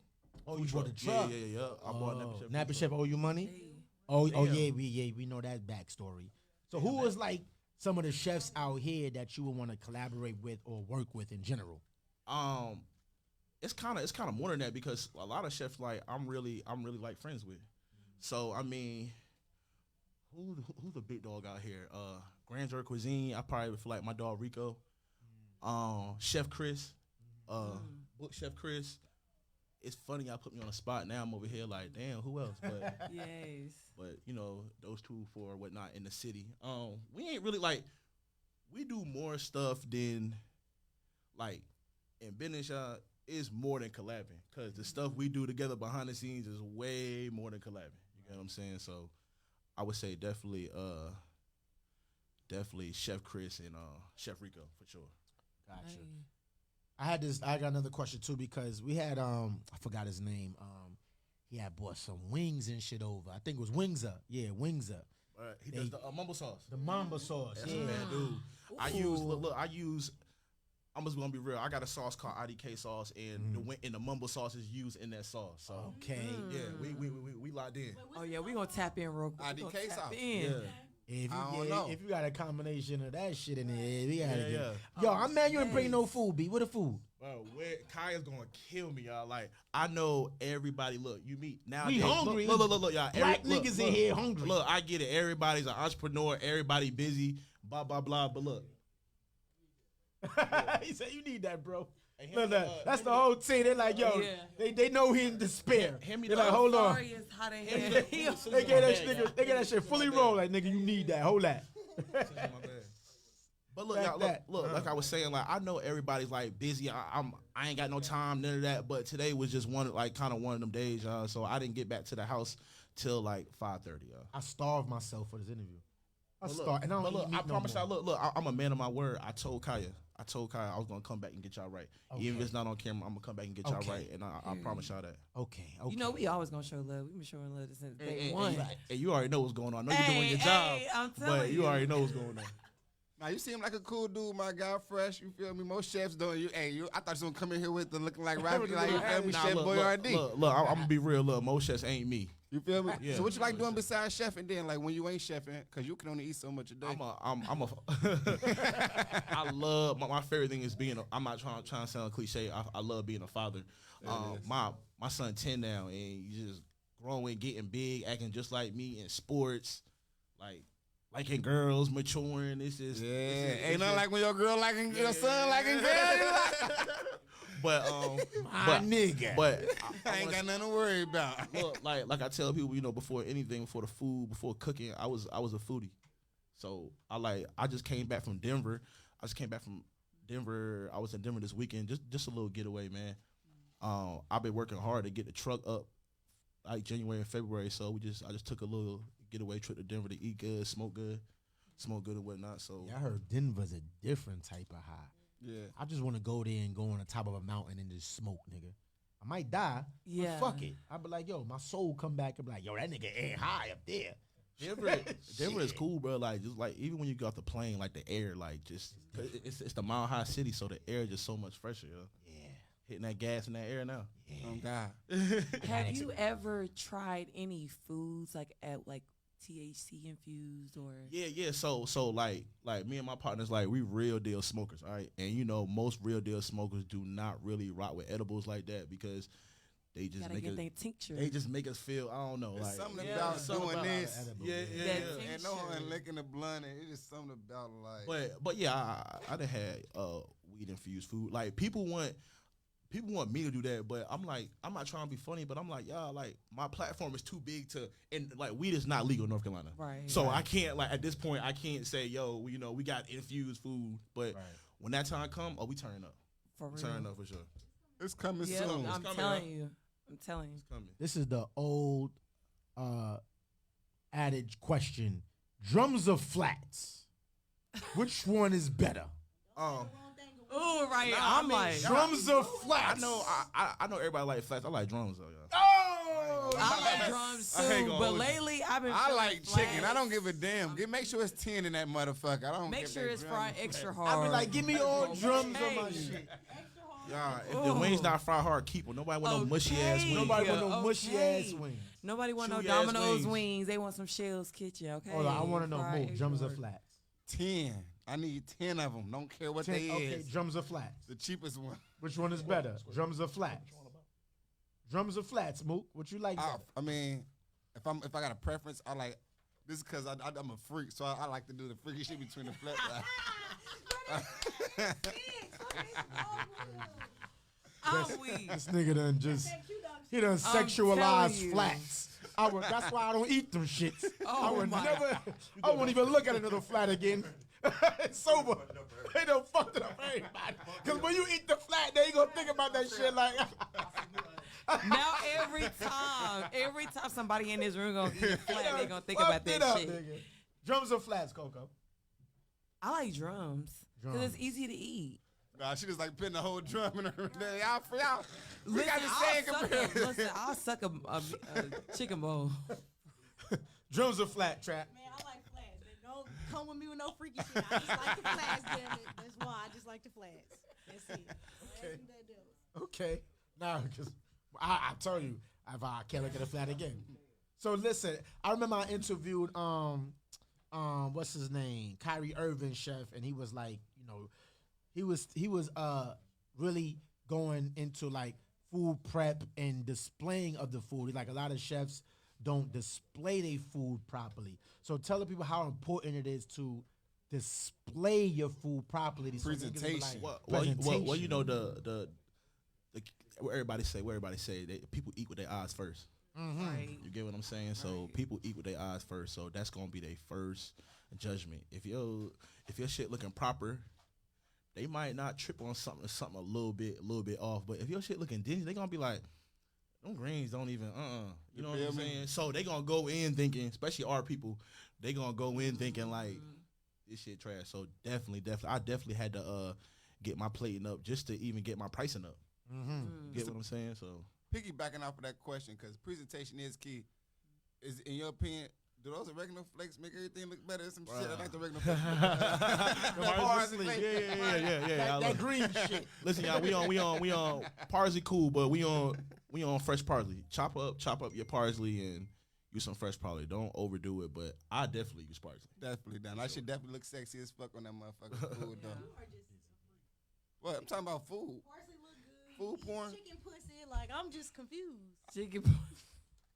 Oh, you bought the truck? Yeah. I bought Nappy Chef. Nappy Chef owe you money? Hey. Oh yeah, we know that backstory. So who was like some of the chefs out here that you would want to collaborate with or work with in general? It's kind of more than that, because a lot of chefs like I'm really like friends with. So I mean, who's the big dog out here? Grand Jerk Cuisine. I probably feel like my dog Rico. Chef Chris. Book Chef Chris. It's funny y'all put me on the spot. Now I'm over here like, damn, who else? But Yes. but you know, those two for whatnot in the city. We ain't really like, we do more stuff than like in business. Is more than collabing, because the stuff we do together behind the scenes is way more than collabing. You get what I'm saying? So I would say definitely Chef Chris and Chef Rico for sure. Gotcha. Hey. I got another question too because we had I forgot his name. He had bought some wings and shit over. I think it was Wings Up. Yeah, Wings Up. He does the mumbo sauce. The Mamba sauce. That's Yeah, man, dude. I'm just gonna be real. I got a sauce called IDK sauce, and the mumbo sauce is used in that sauce. So okay, yeah, we locked in. Oh yeah, we gonna tap in real quick. IDK sauce. Yeah. If you got a combination of that shit in there, we gotta get. Yo, I'm mad you didn't bring no food, B. What the food? Bro, Kaya's gonna kill me, y'all. Like, I know everybody. Look, you meet now. We hungry. Look, y'all. Black niggas in here hungry. Look, I get it. Everybody's an entrepreneur. Everybody busy. Blah blah blah. But look, he said you need that, bro. Look, that's the whole team. They're like, yo, they know he in despair. They're like, hold on. They get that shit fully rolled. Like, nigga, you need that. Hold that. But look, y'all, look, like I was saying, like I know everybody's like busy. I ain't got no time, none of that. But today was just one of them days, y'all. So I didn't get back to the house till like 5:30, y'all. I starved myself for this interview. I promise y'all. Look, I'm a man of my word. I told Kaya I was gonna come back and get y'all right. Okay. Even if it's not on camera, I'm gonna come back and get y'all right, and I promise y'all that. Okay. You know we always gonna show love. We've been showing love since day one. And you already know what's going on. I know you're doing your job, but you already know what's going on. Now you seem like a cool dude, my guy, fresh. You feel me? Most chefs don't. I thought you was gonna come in here with the looking like Rabbit, like you feel me, Chef Boyardee. Look, I'm gonna be real. Look, most chefs ain't me. You feel me? Yeah. So what you like doing besides chefing then? Like when you ain't chefing, cause you can only eat so much a day. I love my favorite thing is being. I'm not trying to sound cliche. I love being a father. My son 10 now, and he's just growing, getting big, acting just like me in sports, liking girls, maturing. It's just ain't nothing like when your girl liking your son liking girls. But nigga. But I ain't got nothing to worry about. Look, like I tell people, before anything, before the food, before cooking, I was a foodie. So I just came back from Denver. I was in Denver this weekend, just a little getaway, man. I've been working hard to get the truck up like January and February. So I just took a little getaway trip to Denver to eat good, smoke good and whatnot. So I heard Denver's a different type of high. Yeah, I just want to go there and go on the top of a mountain and just smoke, nigga. I might die, but fuck it. I be like, yo, my soul come back and be like, yo, that nigga ain't high up there. Denver is cool, bro. Like just like even when you get off the plane, like the air, like just it's the mile high city, so the air is just so much fresher. Yo. Yeah, hitting that gas in that air now. Yeah. Oh God. Have you ever tried any foods like THC infused or? Yeah. So like me and my partners, like we real deal smokers, all right. And most real deal smokers do not really rock with edibles like that because they just they just make us feel, I don't know, it's like something about doing this. Yeah. And no one licking the blunt, and it's just something about like. But yeah, I done had weed infused food. Like people want me to do that, but I'm like, I'm not trying to be funny, but I'm like, y'all, like my platform is too big and like weed is not legal in North Carolina, right? So I can't at this point I can't say, yo, we got infused food, but when that time come, we turn up. For real, turn up for sure. It's coming soon. I'm telling you. It's coming. This is the old adage question: drums or flats? Which one is better? Oh, right. I'm like drums or flats. I know everybody like flats. I like drums though, y'all. Oh, I like drums too, but lately I like chicken. I don't give a damn. Make sure it's 10 in that motherfucker. I don't. Make sure it's fried extra hard. I be like, give me all drums on my shit. Yeah, if the wings not fried hard, keep them. Nobody want no mushy ass wings. Nobody want no mushy ass wings. Nobody want no Domino's wings. They want some Shellskitchen. Okay. Hold on, I want to know more. Drums or flats? 10. I need 10 of them. Don't care what 10, they is. Okay, drums or flats? The cheapest one. Which one is better? Drums or flats? Drums or flats, Mook? What you like? I mean, if I got a preference, I like this because I'm a freak, so I like to do the freaky shit between the flats. This nigga done he done sexualized flats. That's why I don't eat them shits. I won't even look at another flat again. It's sober. They done fucked it up for everybody. Because when you eat the flat, they ain't gonna think about that shit like. Now every time somebody in this room gonna eat a flat, they gonna think about that shit. Nigga. Drums or flats, Coco? I like drums because it's easy to eat. Nah, she just like putting the whole drum in her. Y'all, we got the same comparison. Listen, I'll suck a chicken bowl. Drums are flat, Trap. Man, I like flats. Don't come with me with no freaky shit. I just like the flats, damn it. That's why I just like the flats. That's it. Okay. Okay. Nah, because I tell you, I can't look at a flat again. So listen, I remember I interviewed what's his name, Kyrie Irving chef, and he was like, you know, he was really going into like food prep and displaying of the food. Like a lot of chefs don't display their food properly. So tell the people how important it is to display your food properly. Presentation. Well, you know the what everybody say that people eat with their eyes first. Mm-hmm. Right. You get what I'm saying? So people eat with their eyes first. So that's gonna be their first judgment. If your shit looking proper, they might not trip on something a little bit off. But if your shit looking dingy, they gonna be like, them greens don't even You know what I'm saying? So they gonna go in thinking, especially our people, they gonna go in thinking like this shit trash. So definitely, I definitely had to get my plating up just to even get my pricing up. Mm-hmm. Get what I'm saying? So Piggybacking off of that question, because presentation is key. Is in your opinion, do those oregano flakes make everything look better? Some shit I like the oregano flakes. Yeah. That green shit. Listen, y'all, we on parsley cool, but we on fresh parsley. Chop up your parsley and use some fresh parsley. Don't overdo it, but I definitely use parsley. Definitely done. I should definitely look sexy as fuck on that motherfucking food though. What? I'm talking about food. Parsley look good. Food porn. Chicken pussy, like I'm just confused. Chicken.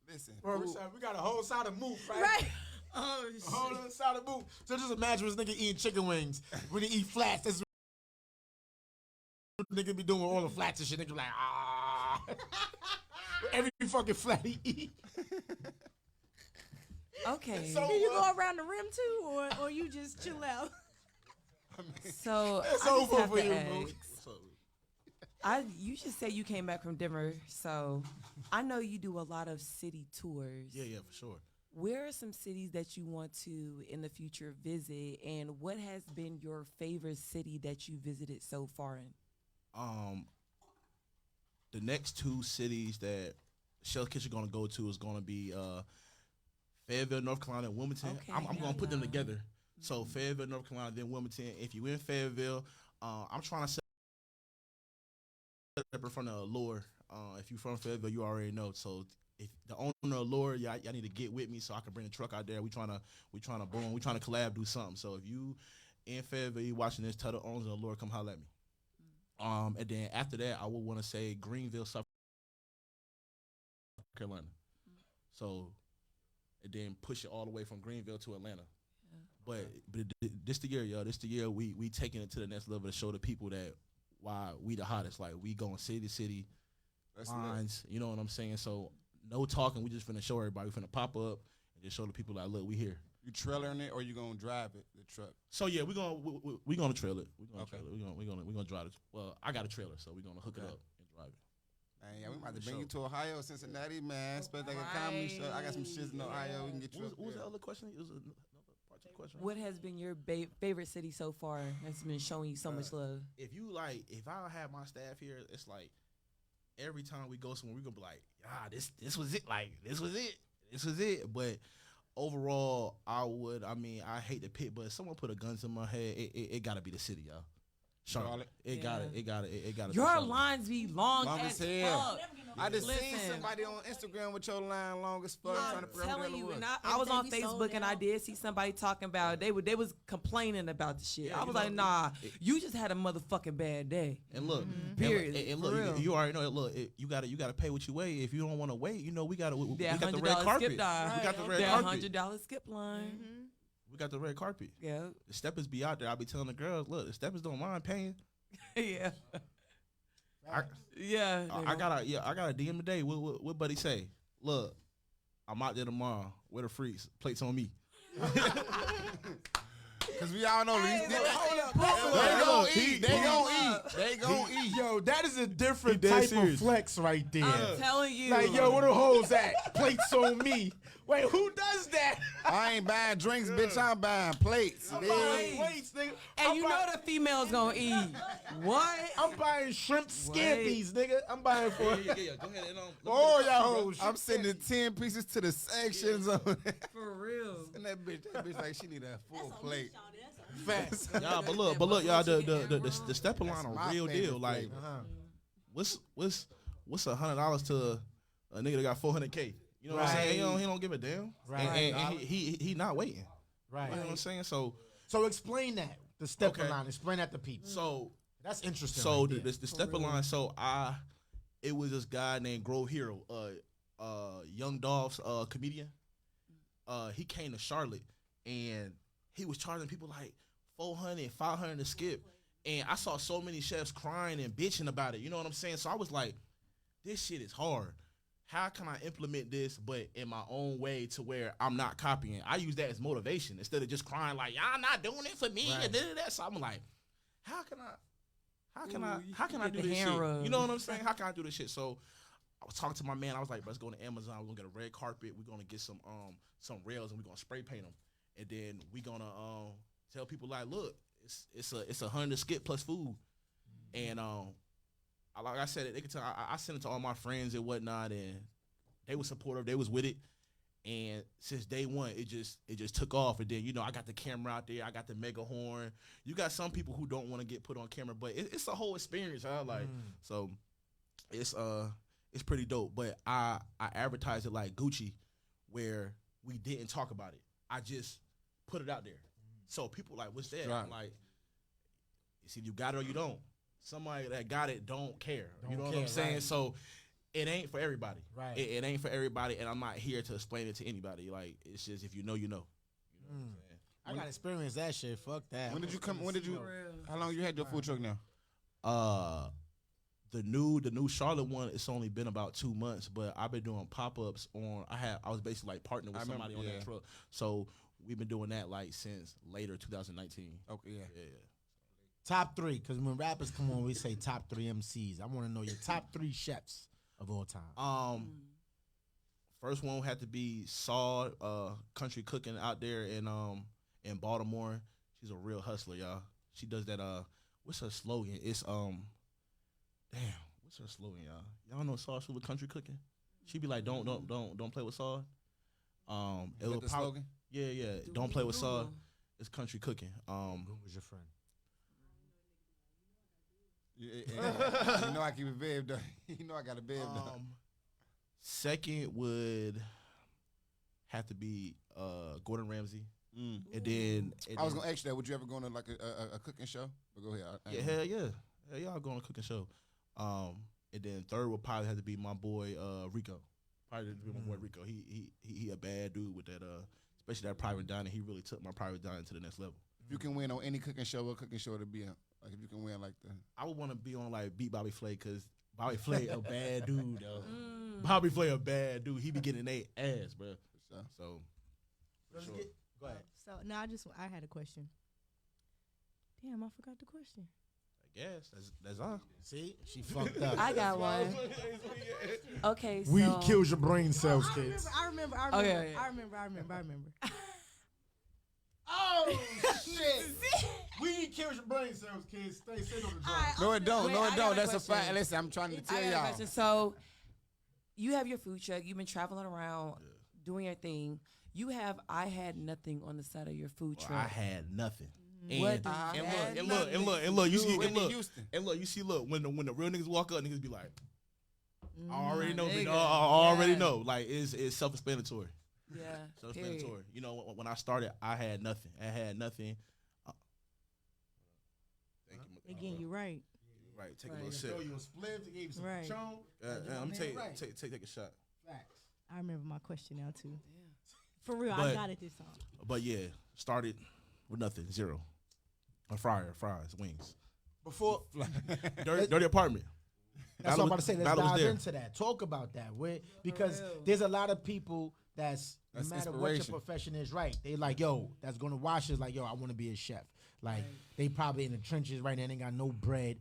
Listen. We got a whole side of moose, right? Right. Oh, shit. A whole other side of moose. So just imagine this nigga eating chicken wings. When he eat flats, that's what nigga be doing with all the flats and shit. Nigga be like, ah. Every fucking flat he eat. Okay. So do you go around the rim too, or you just chill out? So It's I just over have for to you, ask, bro. you just say you came back from Denver, so I know you do a lot of city tours. Yeah, for sure. Where are some cities that you want to in the future visit, and what has been your favorite city that you visited so far in? The next two cities that Shellskitchen gonna go to is gonna be Fayetteville, North Carolina, and Wilmington. Okay, I'm gonna put them together. So Fayetteville, North Carolina, then Wilmington. If you in Fayetteville, I'm trying to set up in front of Allure. If you from Fayetteville, you already know. So if the owner of Allure, y'all need to get with me so I can bring the truck out there. We trying to collab, do something. So if you in Fayetteville, you watching this, tell the owners of Allure, come holler at me. And then after that, I would want to say Greenville, South Carolina. So, and then push it all the way from Greenville to Atlanta. But this the year, yo. This the year we taking it to the next level to show the people that why we the hottest. Like we going city to city, lines. You know what I'm saying? So no talking. We just finna show everybody. We finna pop up and just show the people like, look, we here. You trailering it or you gonna drive it, the truck? So yeah, we gonna trail it. We gonna trail it. We gonna drive it. Well, I got a trailer, so we gonna hook it up and drive it. Man, yeah, we might have to bring you to Ohio, Cincinnati, man. Especially like a comedy show. I got some shit in Ohio. We can get you. What was the other question? It was another part of the question. What has been your favorite city so far that's been showing you so much love? If I have my staff here, it's like every time we go somewhere, we gonna be like, this was it. Like this was it. But overall, I hate to pick, but if someone put a gun to my head, it gotta be the city, y'all. Charlotte. It got it. Your lines be long as hell. fuck. I just seen Listen. somebody on Instagram with your line long as fuck. I'm trying to figure out telling what you, it and was. I was on Everything be sold Facebook and I out. did see somebody talking about they was complaining about the shit. Yeah, I was like, nah, you just had a motherfucking bad day. And look, Period. and For look, real. you already know. Look, you gotta pay what you weigh. If you don't want to wait, we got we That got the red $100 carpet. skip line. We got the red That carpet. $100 skip line. We got the red carpet. Yeah, The steppers be out there. I be telling the girls, look, the steppers don't mind paying. yeah, I yeah. got a DM today. What buddy say? Look, I'm out there tomorrow. Where the freaks? Plates on me. Cause we all know these niggas. They gon' eat. Yo, that is a different He dead type serious. of flex right there. I'm telling you. Like, yo, where the hoes at? Plates on me. Wait, who does that? I ain't buying drinks, bitch. I'm buying plates. I'm bitch. buying plates, nigga. And you know the females gonna eat. What? I'm buying shrimp scampies, nigga. I'm buying for Yeah. Go ahead. And, all y'all hoes. I'm sending 10 pieces to the sections on For real. and that bitch like she need a full plate. Facts. y'all, but look, y'all, the stepper line a my real favorite deal. Like, flavor. what's $100 to a nigga that got 400K? You know what I'm saying? He don't give a damn. Right. And he not waiting. Right. You know what I'm saying? So explain that. The stepper Okay. line. Explain that to people. so That's interesting. so right there. the stepper line. So it was this guy named Grove Hero, Young Dolph's comedian. He came to Charlotte and he was charging people like $400, $500 to skip. And I saw so many chefs crying and bitching about it. You know what I'm saying? So I was like, this shit is hard. How can I implement this, but in my own way to where I'm not copying? I use that as motivation instead of just crying like, y'all not doing it for me and that. So I'm like, how can I do the this shit? hand rub. You know what I'm saying? How can I do this shit? So I was talking to my man. I was like, let's go to Amazon. We're gonna get a red carpet. We're gonna get some rails and we're gonna spray paint them. And then we're gonna tell people like, look, it's a 100 skip plus food. And like I said, they could tell. I sent it to all my friends and whatnot, and they were supportive. They was with it, and since day one, it just took off. And then I got the camera out there. I got the mega horn. You got some people who don't want to get put on camera, but it's a whole experience. So it's pretty dope. But I advertised it like Gucci, where we didn't talk about it. I just put it out there. So people like, what's that? Right. I'm like, you see, you got it or you don't. Somebody that got it don't care. You know what I'm saying? Right. So it ain't for everybody. Right. It ain't for everybody, and I'm not here to explain it to anybody. Like, it's just if you know, you know. You know what I'm saying? I gotta experience that shit. Fuck that. When did you come? When did you? How long you had your food truck now? The new Charlotte one, it's only been about 2 months, but I've been doing pop-ups on. I was basically like partnering with somebody on that truck. So we've been doing that like since later 2019. Okay, yeah. Top three, because when rappers come on, we say top three MCs. I want to know your top three chefs of all time. First one had to be Saw, country cooking out there in Baltimore. She's a real hustler, y'all. She does that. What's her slogan? It's what's her slogan, y'all? Y'all know Saw? She was country cooking. She be like, don't play with Saw. It was the slogan? Yeah. Don't play with Saw. It's country cooking. Who was your friend? You know I keep it bib though. You know I got a bib though. Second would have to be Gordon Ramsay. And then I was gonna ask you that. Would you ever go on like a cooking show? But go ahead. Yeah, hell yeah, I'll go on a cooking show. And then third would probably have to be my boy Rico. Probably be my boy Rico. He a bad dude with that especially that private dining. He really took my private dining to the next level. If you can win on any cooking show, what cooking show to be on? Like if you can win like the. I would want to be on like Beat Bobby Flay because Bobby Flay a bad dude though. Bobby Flay a bad dude. He be getting their ass, bro. So. Sure. Go ahead. So no, I had a question. Damn, I forgot the question. I guess that's all. See, she fucked up. I got one. Okay, so Weed kills your brain cells, I kids. remember. Okay. I remember. Oh shit! Weed kills your brain cells, kids. Stay on the drugs. No, it don't. Wait, No, I it got don't. a That's a question. fact. Listen, I'm trying to I tell got a y'all. question. So you have your food truck. You've been traveling around doing your thing. I had nothing on the side of your food truck. I had nothing. What And did look, you see, Whitney Houston. when the real niggas walk up, niggas be like, I already know, nigga. I already Yeah. know. Like it's self-explanatory. Yeah. Self-explanatory. Period. You know, when I started, I had nothing. Thank you. Again, you're right. Right, take a Right. little sip. Throw you a spliff, they gave you some Right. Patron. Let me take a shot. Facts. I remember my question now too. For real, I But- got it this time. But yeah, started with nothing, zero. A fryer, fries, wings. Before Dirty apartment. that's what I'm about to say. Let's Battle was dive there. into that. Talk about that, because there's a lot of people that's no That's matter what your inspiration. profession is, right? They like, yo, that's gonna watch is like, yo, I want to be a chef. Like they probably in the trenches right now. They ain't got no bread.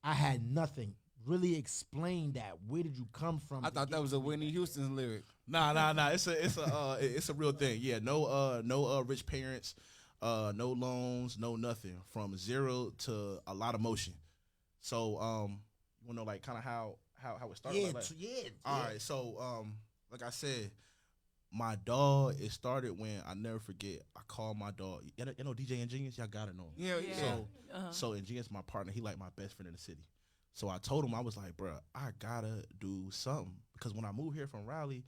I had nothing. really explain that. Where did you come from? I thought that was a Whitney Houston lyric. Nah. It's a real thing. Yeah, no rich parents, no loans, no nothing. From zero to a lot of motion. So you wanna know like kind of how it started? Yeah. All right. So like I said, my dog. It started when I never forget. I called my dog. You know DJ Ingenious. Y'all gotta know him. Yeah. So Ingenious, my partner. He like my best friend in the city. So I told him, I was like, bro, I gotta do something because when I moved here from Raleigh,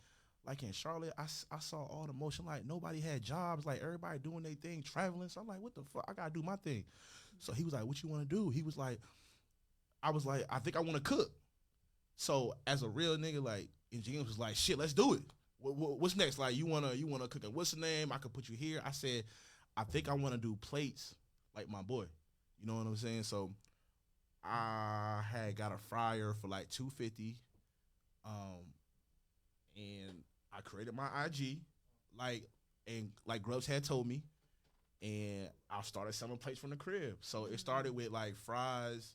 like in Charlotte, I saw all the motion. Like nobody had jobs. Like everybody doing their thing, traveling. So I'm like, what the fuck? I gotta do my thing. So he was like, what you want to do? He was like, I was like, I think I want to cook. So as a real nigga, like Ingenious was like, shit, let's do it. What's next? Like you wanna cook it? What's the name? I could put you here. I said, I think I want to do plates like my boy. You know what I'm saying? So I had got a fryer for like $250, and I created my IG, like Grubbs had told me, and I started selling plates from the crib. So it started with like fries,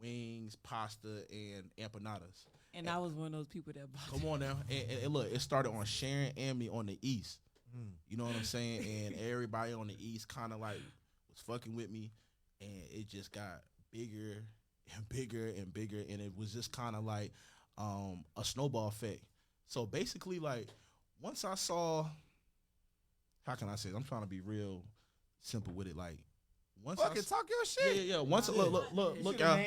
wings, pasta, and empanadas. And I was one of those people that bought Come on now. And look, it started on Sharon and me on the East. You know what I'm saying? And everybody on the East kind of like was fucking with me. And it just got bigger and bigger and bigger. And it was just kind of like a snowball effect. So basically, like, once I saw, how can I say it? I'm trying to be real simple with it. Like, once Fucking talk your shit. Yeah. Once look out.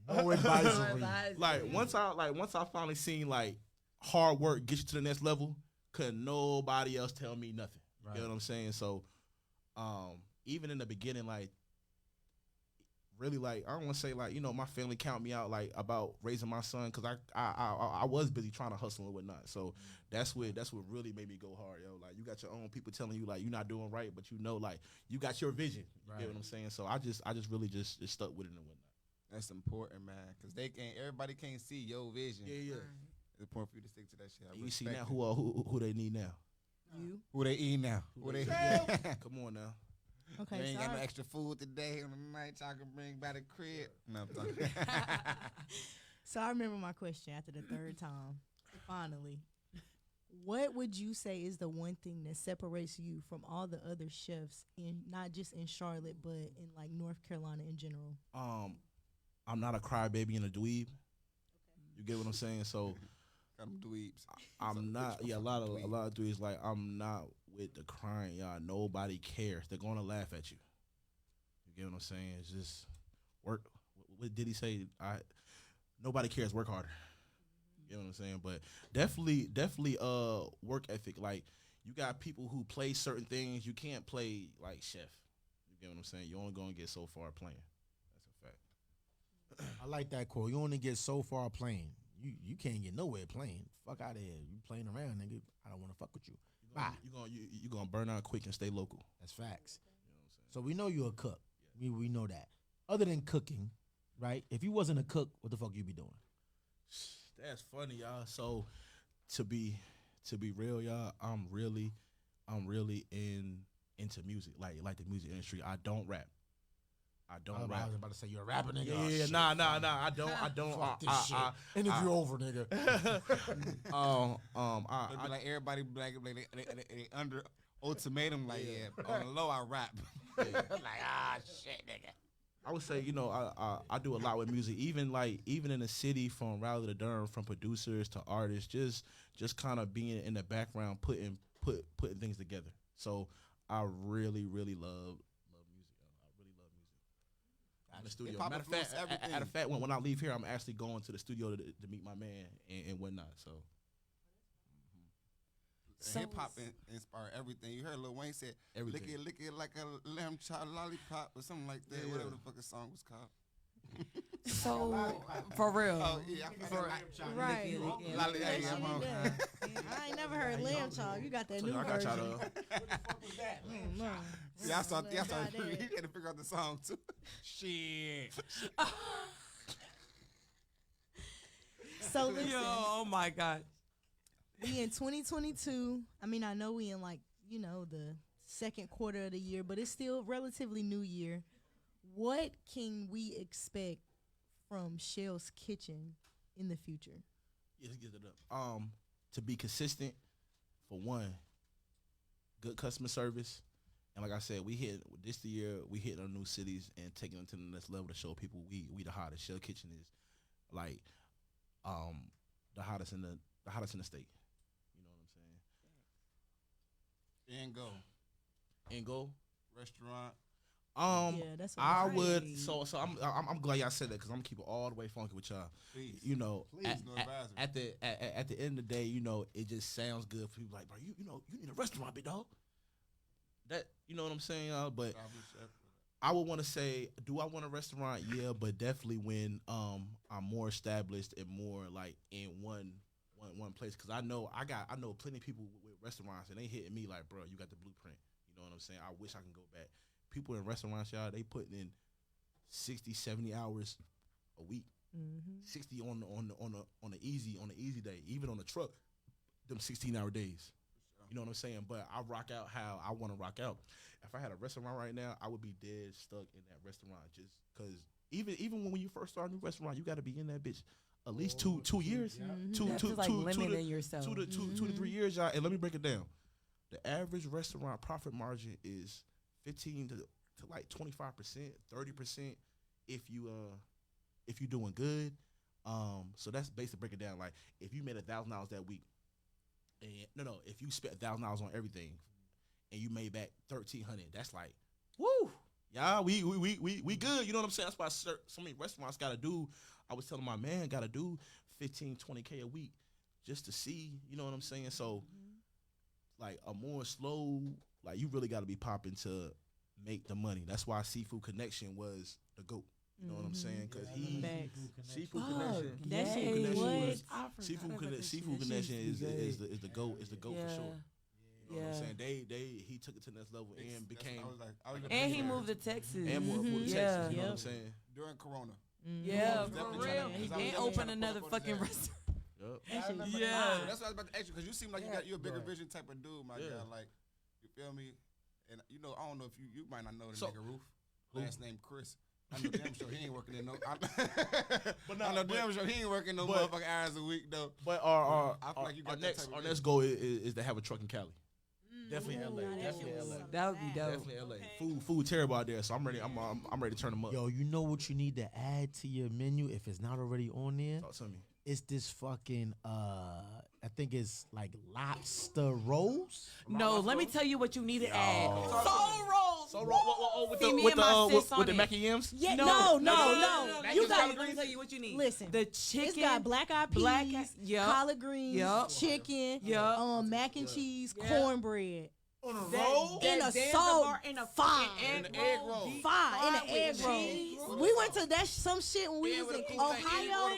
NoAdvisory. Like once I finally seen like hard work get you to the next level, couldn't nobody else tell me nothing. Right. You know what I'm saying? So even in the beginning, like really like I don't want to say like, you know, my family count me out like about raising my son because I was busy trying to hustle and whatnot. So that's what really made me go hard, yo. Like you got your own people telling you like you're not doing right, but you know like you got your vision. You get what I'm saying? So I just really just stuck with it and whatnot. That's important, man, because everybody can't see your vision. Yeah. It's important for you to stick to that shit. You see now who they need now. You. Who they eat now? Who they? Come on now. Okay. You ain't got no so extra food today on the night y'all can bring by the crib. No, I'm talking. So I remember my question after the third time. Finally, what would you say is the one thing that separates you from all the other chefs in not just in Charlotte but in like North Carolina in general? I'm not a crybaby and a dweeb. You get what I'm saying? So I'm dweebs. I'm not. Yeah, a lot of dweebs. Like I'm not with the crying. Y'all, nobody cares. They're gonna laugh at you. You get what I'm saying? It's just work. What did he say? Nobody cares. Work harder. You know what I'm saying? But definitely work ethic. Like you got people who play certain things. You can't play like chef. You get what I'm saying? You're only gonna get so far playing. I like that quote. You only get so far playing. You can't get nowhere playing. Fuck out of here. You playing around, nigga. I don't want to fuck with you. Bye. You gonna burn out quick and stay local. That's facts. You know what I'm saying? So we know you're a cook. Yeah. We know that. Other than cooking, right? If you wasn't a cook, what the fuck you be doing? That's funny, y'all. So to be real, y'all, I'm really into music, like the music industry. I don't rap. I rap. I was about to say you're a rapper, nigga. Yeah, nah. I don't. Fuck this shit. Interview over, nigga. It'd be like everybody black, they under ultimatum, like on the low I rap. Like, shit, nigga. I would say, you know, I do a lot with music, even in the city, from Raleigh to Durham, from producers to artists, just kind of being in the background, putting things together. So I really love music. I really love music. In the studio. Matter of fact, when I leave here, I'm actually going to the studio to meet my man and whatnot. So. Hip hop inspired everything. You heard Lil Wayne said, Everything. Lick it like a lamb chop lollipop or something like that. Whatever the fuck the song was called. So, for real. Oh, yeah. Right. Lolly, hey, I'm hungry. I ain't never heard lamb chop. You got that new I got version. y'all Yeah, I saw he had to figure out the song too. Shit. So listen, Oh my God. we in 2022. I mean, I know we in like, you know, the second quarter of the year, but it's still relatively new year. What can we expect from Shellskitchen in the future? Yeah, let's get it up. To be consistent, for one, good customer service, and like I said, we hit this year. We hit our new cities and taking them to the next level to show people we the hottest. Shellskitchen is like the hottest in the state. You know what I'm saying? And And go restaurant. Yeah, that's what I I'm would. saying. So I'm glad y'all said that because I'm gonna keep it all the way funky with y'all. Please. You know, Please, NoAdvisory. at the end of the day, you know, it just sounds good for people. Like, bro, you know, you need a restaurant, big dog. That, you know what I'm saying, but I would want to say, do I want a restaurant? Yeah, but definitely when I'm more established and more like in one place, because I know plenty of people with restaurants and they hitting me like, bro, you got the blueprint. You know what I'm saying? I wish I can go back. People in restaurants, y'all, they putting in 60, 70 hours a week. 60 on the easy day, even on the truck, them 16-hour days. You know what I'm saying? But I rock out how I want to rock out. If I had a restaurant right now, I would be dead stuck in that restaurant just because even when you first start a new restaurant, you got to be in that bitch at least 2 years. That's just like limiting yourself. 2 to 3 years, y'all. And let me break it down. The average restaurant profit margin is 15 to like 25%, 30% if you doing good. So that's basically break it down. Like if you made $1,000 that week, and if you spent $1,000 on everything, and you made back $1,300, that's like, woo, yeah, we good. You know what I'm saying? That's why so many restaurants gotta do. I was telling my man, gotta do 15, 20K a week just to see. You know what I'm saying? So, like a more slow, like you really gotta be popping to make the money. That's why Seafood Connection was the GOAT. You know what I'm saying? Because Seafood Connection. That shit Seafood Connection is the GOAT for sure. You know what I'm saying? He took it to the next level and became. And he moved to Texas. And moved to Texas. You know what I'm saying? During Corona. Yeah, for real. And open another fucking restaurant. Yeah. That's what I was about to ask you, because you seem like you're a bigger vision type of dude, my guy. Like, you feel me? And you know, I don't know if you might not know the nigga Roof. Last name Chris. I know damn sure he ain't working in no. I know damn sure he ain't working no motherfucking hours a week though. But I feel like you got our next goal is to have a truck in Cali. Definitely LA. Definitely LA. That would be dope. Definitely LA. Food terrible out there, so I'm ready. I'm ready to turn them up. Yo, you know what you need to add to your menu if it's not already on there? Talk to me. It's this fucking I think it's like lobster rolls. No, let me tell you what you need to add. Soul rolls. So with the mac and yams? Yeah, no. You got. Let me tell you what you need. Listen, the chicken. It's got black eyed peas, collard greens, chicken, mac and cheese, cornbread. On a roll? In a soul. In a fire. In an egg roll. Fire. In an egg roll. We went to some shit when we was in Ohio.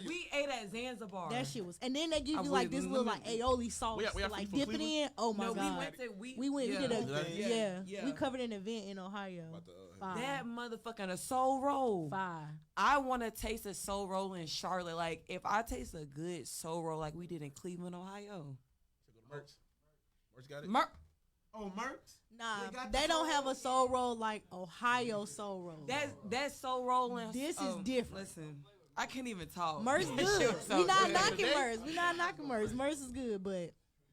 We ate at Zanzibar. That shit was, and then they give you like this little like aioli sauce to like dip it in. Oh my god. We we covered an event in Ohio. That motherfucking a soul roll. Fire. I want to taste a soul roll in Charlotte. Like if I taste a good soul roll like we did in Cleveland, Ohio. Merch got it. Merch? Nah, they don't have a soul roll like Ohio soul roll. That soul rolling. This is different. Listen, I can't even talk. Merch good. We not knocking Merch. We not knocking Merch. Merch is good, but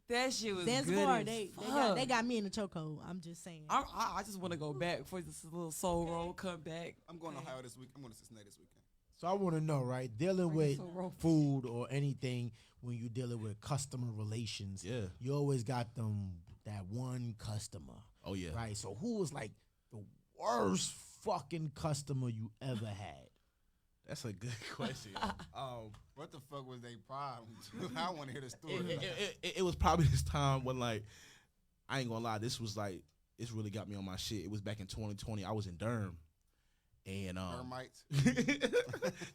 that shit was Zanzibar, good. They got me in the chokehold. I'm just saying. I just want to go back for this little soul roll come back. I'm going to Ohio this week. I'm going to Cincinnati this weekend. So I want to know, right? Dealing with food or anything when you're dealing with customer relations, you always got that one customer. Oh yeah. Right. So who was like the worst fucking customer you ever had? That's a good question. What the fuck was they problem? I want to hear the story. It was probably this time when like I ain't gonna lie, this was like it's really got me on my shit. It was back in 2020. I was in Durham. And Termites.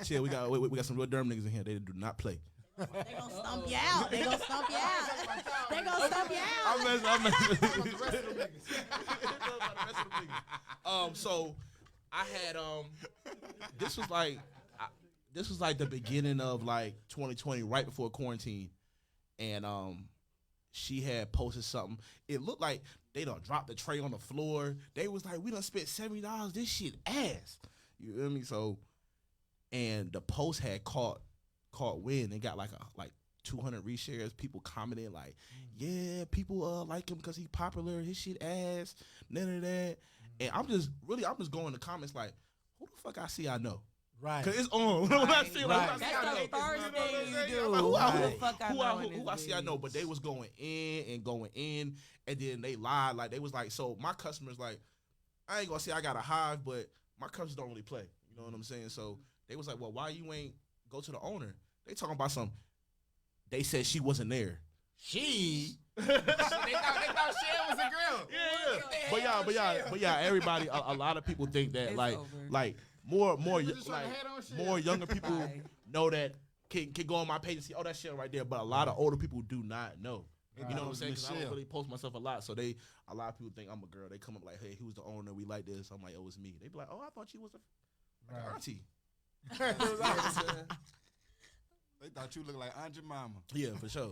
Chill, we got some real Durham niggas in here. They do not play. They gonna stump you out. They gonna stump you out. I'm messing. So I had this was like the beginning of like 2020, right before quarantine, and she had posted something. It looked like they done dropped the tray on the floor. They was like, we done spent $70. This shit ass. You feel me? So and the post had caught wind and got like 200 reshares. People commented like, yeah, people like him because he's popular. His shit ass, none of that. And I'm just going in the comments like, who the fuck I see I know? Right. Cause it's on. When I see like, That's the first thing you do. Who I I see I know, but they was going in, and then they lied. Like they was like, so my customers like, I ain't gonna say I got a hive, but my customers don't really play. You know what I'm saying? So they was like, well, why you ain't go to the owner? They talking about some. They said she wasn't there. She. they thought Shell was a girl. Yeah. But yeah, everybody, a lot of people think that It's like over. more younger people know that can go on my page and see, oh, that shit right there. But a lot of older people do not know. You know what I'm saying? Because I don't really post myself a lot, so a lot of people think I'm a girl. They come up like, hey, who's the owner? We like this. I'm like, oh, it's me. They be like, oh, I thought you was an auntie. They thought you looked like Aunt Jemima. Yeah, for sure.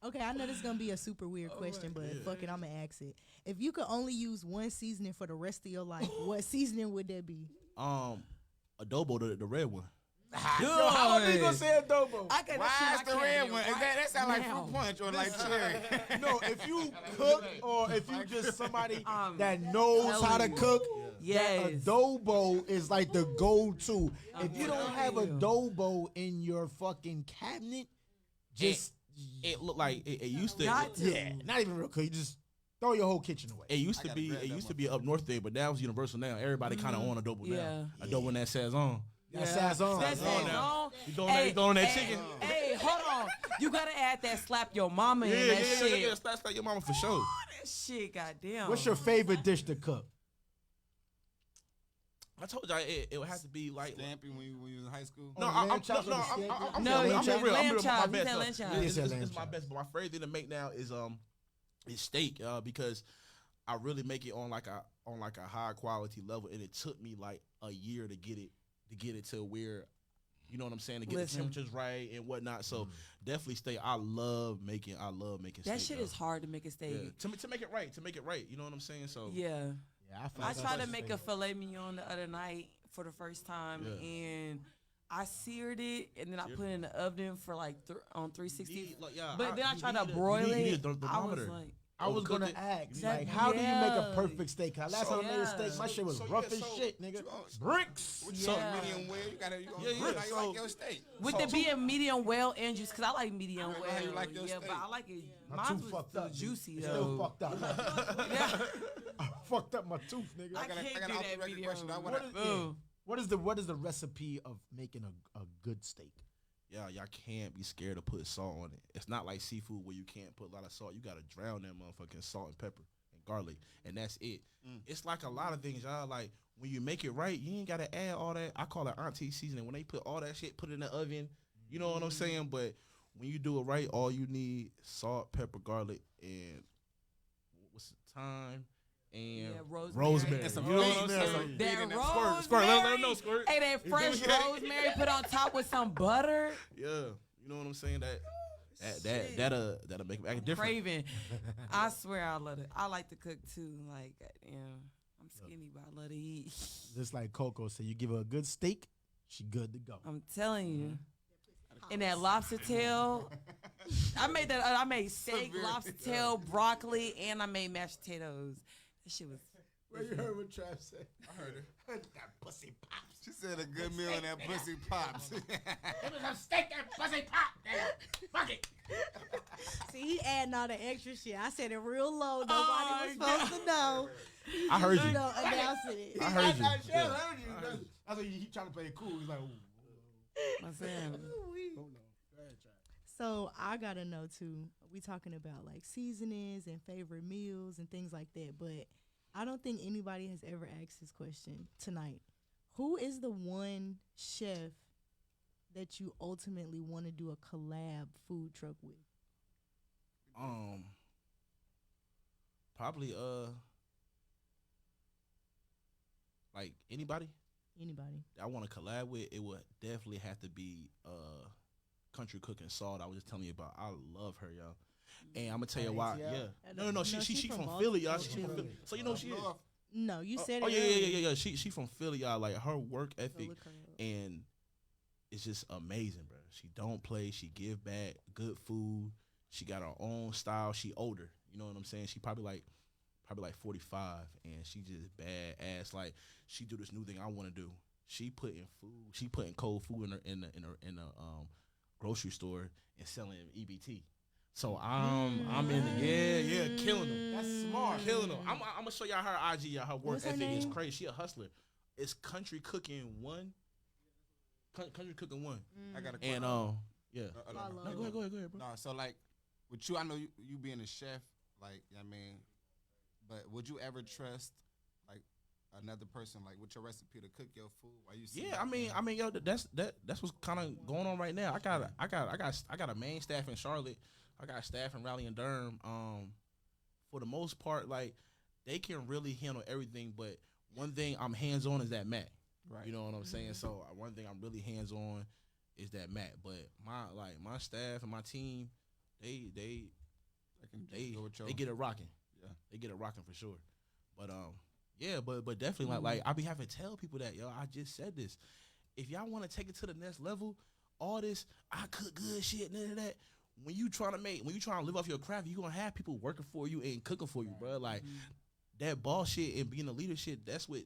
Okay, I know this is gonna be a super weird question, but fuck it, I'm gonna ask it. If you could only use one seasoning for the rest of your life, what seasoning would that be? Adobo, the red one. Yo, how are you gonna say adobo? Why is the red one? That sound like fruit punch or like cherry. No, if you cook or if you just somebody that knows how to cook, Yes. adobo is like the go-to. If you don't have adobo in your fucking cabinet, just It looked like it used to. Not to. not even real cook. You just throw your whole kitchen away. It used to be. It used to be up north there, but now it's universal. Now everybody kind of on adobo now. Adobo and that Sazon. That Sazon. That's now. Sazon. You throwing that chicken? Hey, hold on. You gotta add that slap your mama in Yeah, that shit. yeah. That's like your mama for sure. That shit, goddamn. What's your favorite dish to cook? I told y'all it would have to be like. Stampy when you was in high school? No, lamb I'm chops with the steak? I'm No, real. you I'm said real. lamb I'm chops. my You best. said lamb chops. You said lamb It's my chops. best, but my favorite thing to make now is steak because I really make it on like a high quality level, and it took me like a year to get it to where, you know what I'm saying, to get the temperatures right and whatnot. So definitely steak. I love making steak. That shit is hard to make a steak. Yeah. To make it right. You know what I'm saying? So Yeah. Yeah, I tried to make a filet mignon the other night for the first time, and I seared it, and then I put it in the oven for like on 360. But then I tried to broil it. I was like, I was gonna ask, like, how do you make a perfect steak? Last time I made a steak, my shit was rough as shit, nigga. Bricks. So medium well, you like your steak. With it being medium well and juicy, because I like medium well. How you like your steak? But I like it. My Mine tooth was fucked still up. juicy It's though. still fucked up. Yeah. I fucked up my tooth, nigga. I got can't an do off that the record video. question. What is the recipe of making a good steak? Yeah, y'all can't be scared to put salt on it. It's not like seafood where you can't put a lot of salt. You gotta drown that motherfucking salt and pepper and garlic, and that's it. It's like a lot of things, y'all. Like when you make it right, you ain't gotta add all that. I call it auntie seasoning. When they put all that shit, put it in the oven. You know what I'm saying? But when you do it right, all you need salt, pepper, garlic, and what's the thyme and rosemary. And some You know what I'm basil. saying? That Squirt, let them know, squirt. Hey, that fresh rosemary put on top with some butter. Yeah, you know what I'm saying? That'll make it different. Craving. I swear I love it. I like to cook too. Like, I'm skinny, but I love to eat. Just like Coco said, you give her a good steak, she good to go. I'm telling you. And that lobster tail, I made steak, lobster tail, broccoli, and I made mashed potatoes. That shit was. Where you heard what Trav said? I heard her. That pussy pops. She said a good meal and that pussy pops. It was a steak and pussy pop, nigga. Fuck it. See, he adding all the extra shit. I said it real low. Nobody was supposed to know. I heard you. Announcing it. I heard you. I Yeah. heard you. I was like, he trying to play it cool. He's like, ooh. My family. So I gotta know too. We talking about like seasonings and favorite meals and things like that, but I don't think anybody has ever asked this question tonight. Who is the one chef that you ultimately want to do a collab food truck with? Probably like anybody I want to collab with. It would definitely have to be Country Cooking Salt. I was just telling you about. I love her, y'all. And I'm gonna tell you why. Yeah. No. She from Philly, y'all. She from Philly. So you know she is. No, you said it. Oh yeah. She from Philly, y'all. Like her work ethic, and it's just amazing, bro. She don't play. She give back. Good food. She got her own style. She older. You know what I'm saying? She probably like 45, and she just badass. Like she do this new thing I want to do. She putting food. She putting cold food in the grocery store and selling EBT. So I'm in the killing them. That's smart. Killing them. I'm gonna show y'all her IG. Y'all her work ethic is crazy. She a hustler. It's Country Cooking One. Country Cooking One. I got a question. And yeah. No, go ahead, bro. No, so like with you, I know you being a chef, like I mean, but would you ever trust like another person like with your recipe to cook your food while you? Yeah, I mean, yo, that's what's kind of going on right now. I got a main staff in Charlotte. I got staff in Raleigh and Durham. For the most part, like they can really handle everything. But one thing I'm hands on is that mat. Right. You know what I'm saying? So one thing I'm really hands on is that mat. But my staff and my team, they get it rocking. Yeah, they get it rocking for sure. But yeah, but definitely like I be having to tell people that, yo, I just said this. If y'all want to take it to the next level, all this I cook good shit, none of that. When you trying to live off your craft, you gonna have people working for you and cooking for you, bro. Like that boss shit and being a leadership, that's when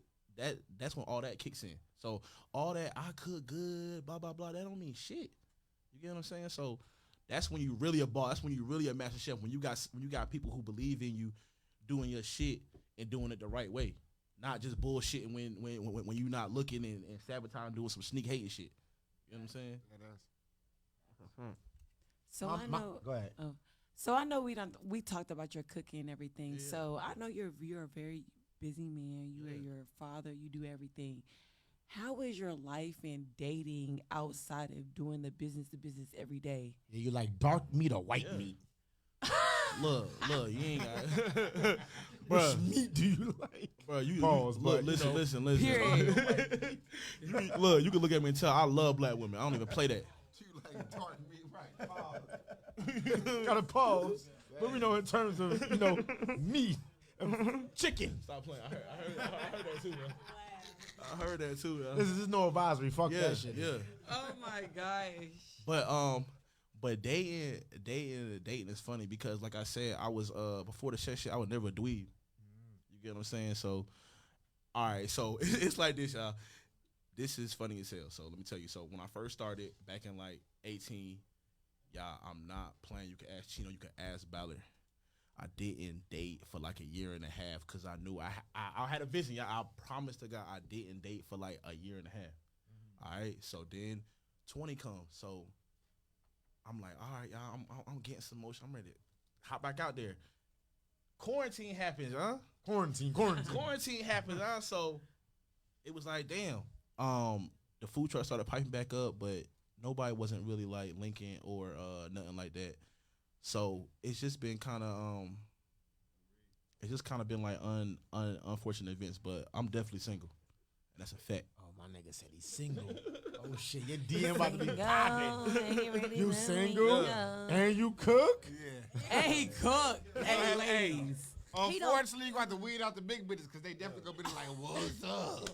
all that kicks in. So all that I cook good, blah blah blah, that don't mean shit. You get what I'm saying? So that's when you really a boss. That's when you really a master chef. When you got people who believe in you, doing your shit and doing it the right way, not just bullshitting when you not looking and sabotaging, doing some sneak hating shit. You know what I'm saying? Yeah, that's. So I know. Go ahead. So I know we talked about your cooking and everything. Yeah. So I know you're a very busy man. You are your father. You do everything. How is your life and dating outside of doing the business every day? Yeah, you like dark meat or white meat? Look, you ain't got. Which meat do you like? Bro, you pause. Look, listen. Period. Look, you can look at me and tell I love black women. I don't even play that. You like dark meat, right? Pause. Gotta pause. But we know in terms of meat, chicken. Stop playing. I heard that too, man. I heard that too, man. This is no advisory. Fuck that shit. Yeah. Oh my gosh. But dating is funny because like I said, I was before the shit, I was never a dweeb. You get what I'm saying? So, all right. So it's like this, y'all. This is funny as hell. So let me tell you. So when I first started back in like 18. Y'all, I'm not playing. You can ask Chino. You can ask Ballard. I didn't date for like a year and a half because I knew I had a vision. Y'all, I promised to God I didn't date for like a year and a half. All right. So then 20 comes. So I'm like, all right, y'all. I'm getting some motion. I'm ready to hop back out there. Quarantine happens, huh? Quarantine happens, huh? So it was like, damn. The food truck started piping back up, but nobody wasn't really like linking or nothing like that. So it's just been kind of been like unfortunate events. But I'm definitely single, and that's a fact. Oh, my nigga said he's single. Oh shit, your DM about to be popping. You single and you cook? Yeah. And he cook. Hey, ladies. Unfortunately, you got to weed out the big bitches because they definitely gonna be like, "What's up?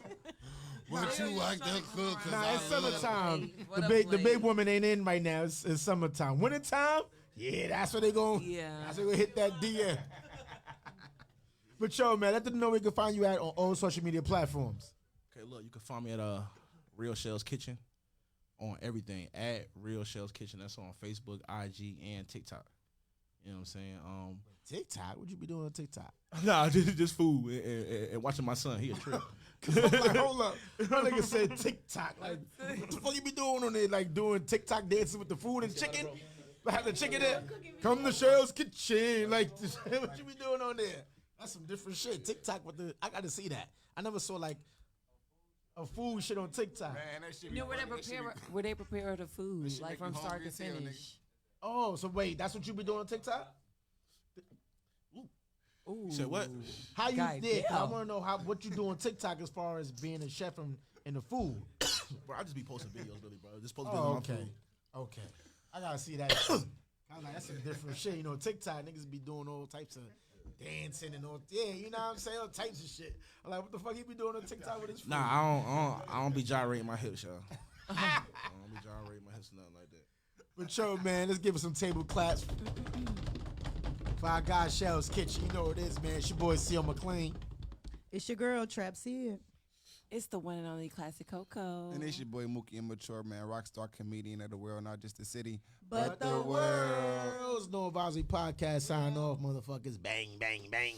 What you like to cook?" Nah, it's summertime. The big woman ain't in right now. It's summertime. Winter time, yeah, that's where they gonna. Yeah, that's where they gonna hit that DM. But yo, man, let them know where we can find you at on all social media platforms. Okay, look, you can find me at Real Shellskitchen on everything at Real Shellskitchen. That's on Facebook, IG, and TikTok. You know what I'm saying? TikTok? What you be doing on TikTok? Nah, just food and watching my son. He a trip. Like, hold up. My nigga said TikTok. Like, what the fuck you be doing on there? Like, doing TikTok dances with the food and chicken? Have the chicken there? Come to Shellskitchen. Like, what you be doing on there? That's some different shit. TikTok I got to see that. I never saw, like, a food shit on TikTok. Man, that shit be where they prepare the food, like from start to finish. Oh, so wait, that's what you be doing on TikTok? Ooh. Said what? How you did? I want to know what you do on TikTok as far as being a chef in the food. Bro, I just be posting videos, really, bro. Just post videos on my food. Okay. I gotta see that. I was like, that's some different shit. You know, TikTok niggas be doing all types of dancing and all. Yeah, you know what I'm saying? All types of shit. I'm like, what the fuck he be doing on TikTok with his food? Nah, I don't be gyrating my hips, y'all. I don't be gyrating my hips, nothing like that. But yo, man, let's give it some table claps. For our guy Shellskitchen, you know what it is, man. It's your boy C.O. McLean. It's your girl, Trap Sid. It's the one and only Classic Coco. And it's your boy Mookie Immature, man, rockstar comedian of the world, not just the city, but the world. No Advisory Podcast sign off, motherfuckers. Bang, bang, bang.